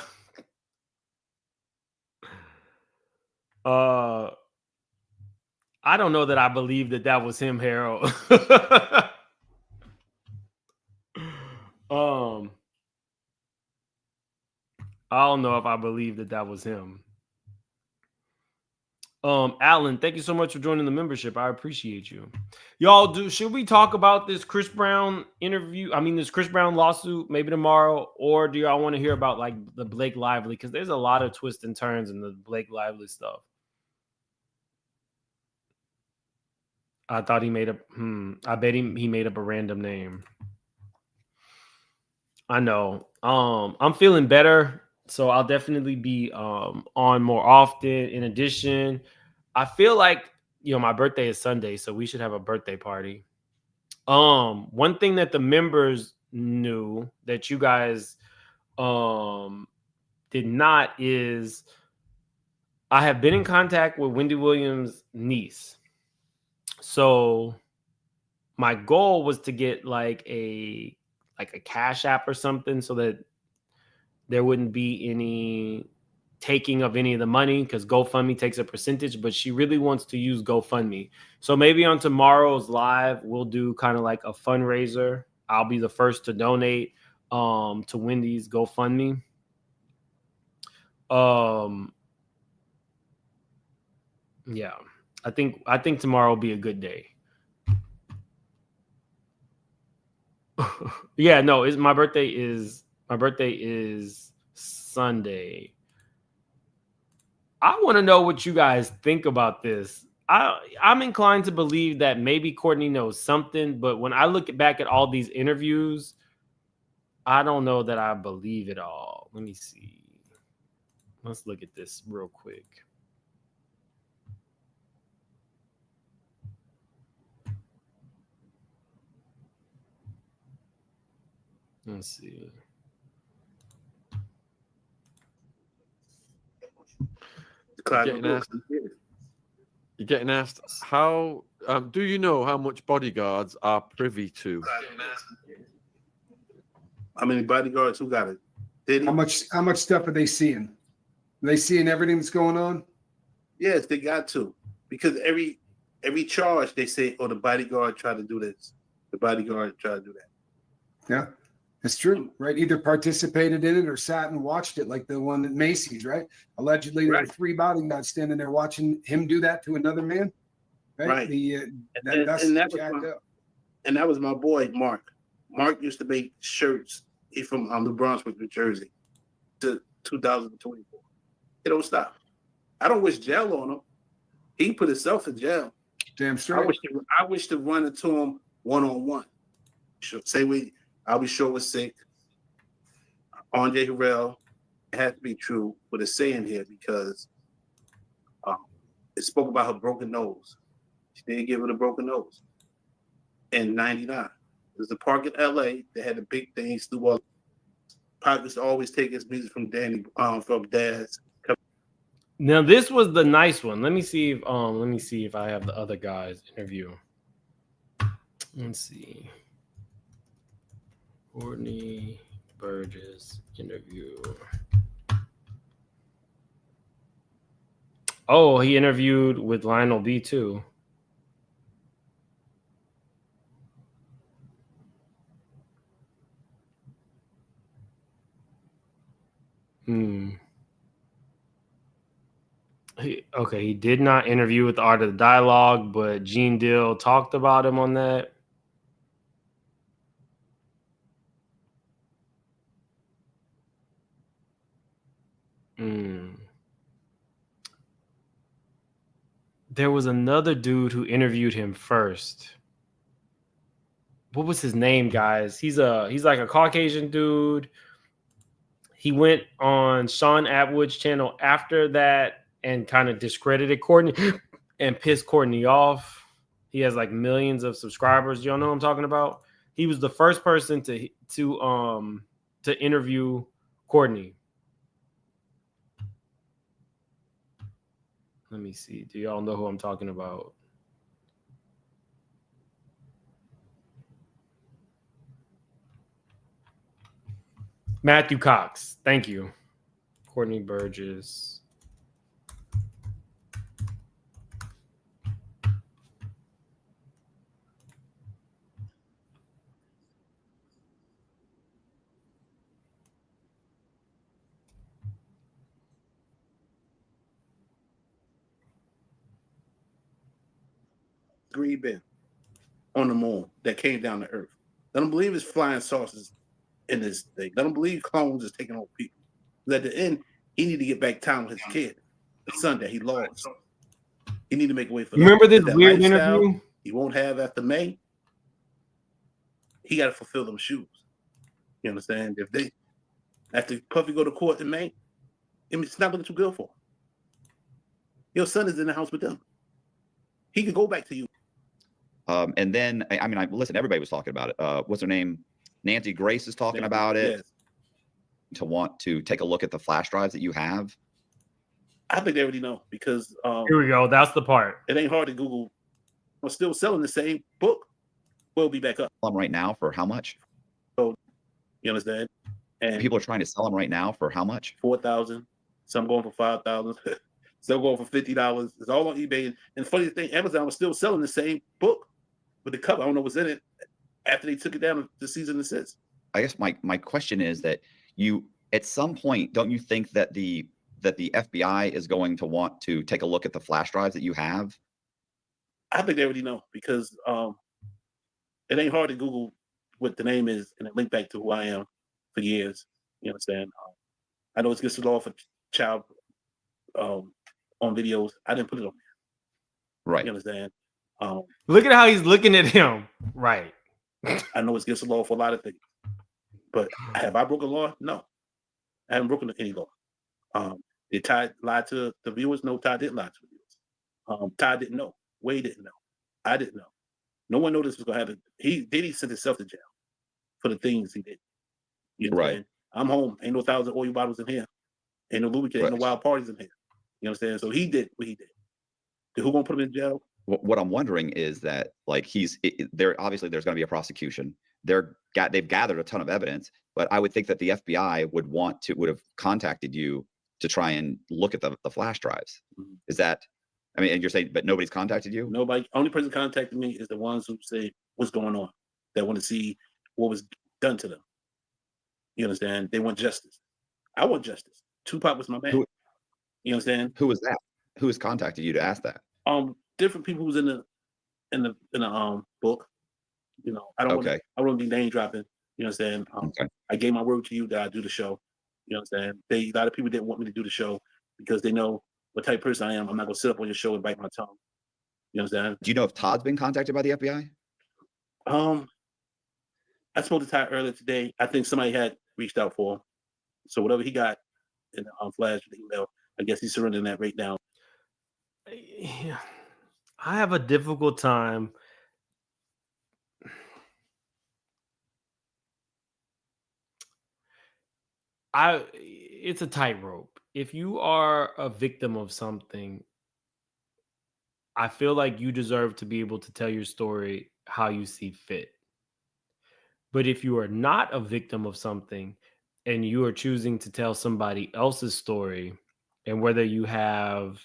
uh, I don't know that I believe that was him, Harold. I don't know if I believe that was him. Alan, thank you so much for joining the membership. I appreciate you. Y'all, should we talk about this Chris Brown interview? I mean, this Chris Brown lawsuit maybe tomorrow, or do y'all want to hear about like the Blake Lively? Because there's a lot of twists and turns in the Blake Lively stuff. I thought he made up. I bet he made up a random name. I know. I'm feeling better, so I'll definitely be on more often. In addition, I feel like, my birthday is Sunday, so we should have a birthday party. One thing that the members knew that you guys did not is I have been in contact with Wendy Williams' niece. So my goal was to get like a Cash App or something so that there wouldn't be any taking of any of the money, because GoFundMe takes a percentage, but she really wants to use GoFundMe. So maybe on tomorrow's live, we'll do kind of like a fundraiser. I'll be the first to donate to Wendy's GoFundMe. Yeah, I think tomorrow will be a good day. Yeah, no, my birthday is Sunday. I want to know what you guys think about this. I'm inclined to believe that maybe Courtney knows something, but when I look back at all these interviews, I don't know that I believe it all. Let me see. Let's look at this real quick. Let's see. You're getting asked how do you know how much bodyguards are privy to? How many bodyguards? Who got it? Diddy? How much stuff are they seeing? Are they seeing everything that's going on? Yes, they got to, because every charge they say, "Oh, the bodyguard tried to do this. The bodyguard tried to do that." Yeah, it's true, right? Either participated in it or sat and watched it, like the one at Macy's, right? Allegedly, there were 3 bodyguards standing there watching him do that to another man. Right. And that was my boy Mark. Mark used to make shirts. He's from New Brunswick, New Jersey, to 2024. It don't stop. I don't wish jail on him. He put himself in jail. Damn straight. I wish to run into him one-on-one. I'll be sure was sick. Andre Harrell, it has to be true, but it's saying here because it spoke about her broken nose. She didn't give it a broken nose. In 99. There's a park in LA that had a big thing. Stu Pac used to always take his music from from Dad's. Now this was the nice one. Let me see if I have the other guy's interview. Let's see. Courtney Burgess interview. Oh, he interviewed with Lionel B too. He did not interview with the Art of the Dialogue, but Gene Dill talked about him on that. There was another dude who interviewed him first. What was his name, guys? He's like a Caucasian dude. He went on Sean Atwood's channel after that and kind of discredited Courtney and pissed Courtney off. He has like millions of subscribers. Y'all know what I'm talking about? He was the first person to interview Courtney. Let me see. Do y'all know who I'm talking about? Matthew Cox. Thank you. Courtney Burgess. Green bin on the moon that came down to Earth. They don't believe it's flying saucers in this thing. They don't believe clones is taking over people. But at the end, he need to get back time with his kid, the son that he lost. He need to make a way for Remember this that weird lifestyle interview? he won't have after May. He got to fulfill them shoes. You understand? If they after Puffy go to court in May, it's not looking too good for him. Your son is in the house with them. He could go back to you. And then, I mean, listen, everybody was talking about it. What's her name? Nancy Grace is talking about it. Yes. To want to take a look at the flash drives that you have. I think they already know because here we go. That's the part. It ain't hard to Google. We're still selling the same book. We'll be back up. Right now for how much? So you understand? And people are trying to sell them right now for how much? 4,000. Some going for 5,000. Some going for $50. It's all on eBay. And the funny thing, Amazon was still selling the same book with the cover. I don't know what's in it after they took it down to cease and desist. I guess my question is that you at some point don't you think that the FBI is going to want to take a look at the flash drives that you have? I think they already know because it ain't hard to Google what the name is and it link back to who I am for years. You understand? I know it's against the law for child on videos. I didn't put it on there. Right. You understand? Look at how he's looking at him. Right. I know it's against the law for a lot of things. But have I broken law? No. I haven't broken any law. Did Ty lie to the viewers? No, Ty didn't lie to the viewers. Ty didn't know. Wade didn't know. I didn't know. No one knew this was going to happen. Diddy sent himself to jail for the things he did. You know right. I'm home. Ain't no 1,000 oil bottles in here. Ain't no lubricant. Ain't no wild parties in here. You understand? So he did what he did. Who going to put him in jail? What I'm wondering is that, like, there obviously there's going to be a prosecution. They've gathered a ton of evidence, but I would think that the FBI would have contacted you to try and look at the flash drives. Mm-hmm. Is that? I mean, and you're saying, but nobody's contacted you? Nobody. Only person contacted me is the ones who say what's going on. They want to see what was done to them. You understand? They want justice. I want justice. Tupac was my man. You understand? Who was that? Who has contacted you to ask that? Different people who's in the book. You know, I don't want to be name dropping. You understand? I gave my word to you that I do the show. You understand? A lot of people didn't want me to do the show because they know what type of person I am. I'm not gonna sit up on your show and bite my tongue. You understand? Do you know if Todd's been contacted by the FBI? I spoke to Todd earlier today. I think somebody had reached out for him. So whatever he got in the flash with the email, I guess he's surrendering that right now. Yeah. I have a difficult time. It's a tightrope. If you are a victim of something, I feel like you deserve to be able to tell your story how you see fit. But if you are not a victim of something and you are choosing to tell somebody else's story, and whether you have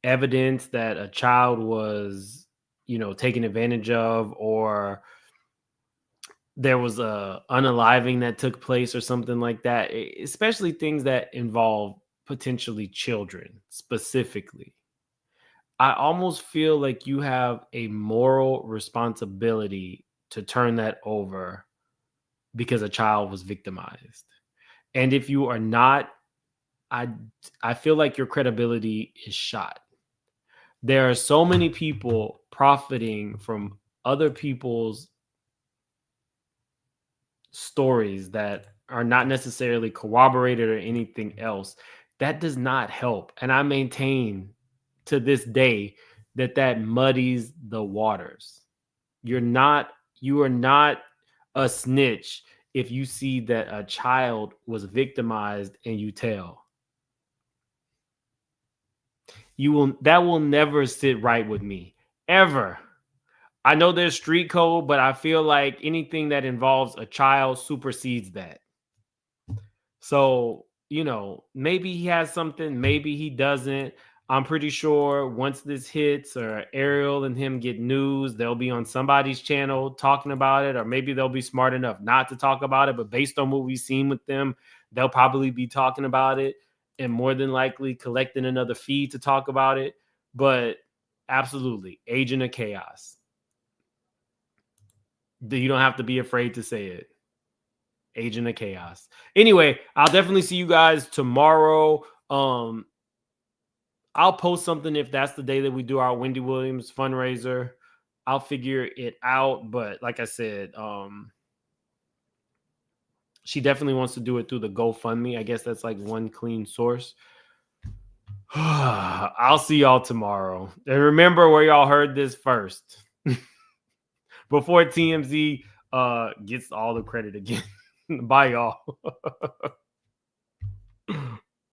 evidence that a child was, taken advantage of, or there was a unaliving that took place or something like that, especially things that involve potentially children specifically, I almost feel like you have a moral responsibility to turn that over because a child was victimized. And if you are not, I feel like your credibility is shot. There are so many people profiting from other people's stories that are not necessarily corroborated or anything else. That does not help. And I maintain to this day that muddies the waters. You are not a snitch if you see that a child was victimized and you tell. that will never sit right with me ever. I know there's street code, but I feel like anything that involves a child supersedes that. So, you know, maybe he has something, maybe he doesn't. I'm pretty sure once this hits or Ariel and him get news, they'll be on somebody's channel talking about it, or maybe they'll be smart enough not to talk about it. But based on what we've seen with them, they'll probably be talking about it and more than likely collecting another feed to talk about it. But absolutely, Agent of Chaos. You don't have to be afraid to say it. Agent of Chaos. Anyway, I'll definitely see you guys tomorrow. I'll post something if that's the day that we do our Wendy Williams fundraiser. I'll figure it out. But like I said, she definitely wants to do it through the GoFundMe. I guess that's like one clean source. I'll see y'all tomorrow. And remember where y'all heard this first. Before TMZ gets all the credit again. Bye, y'all.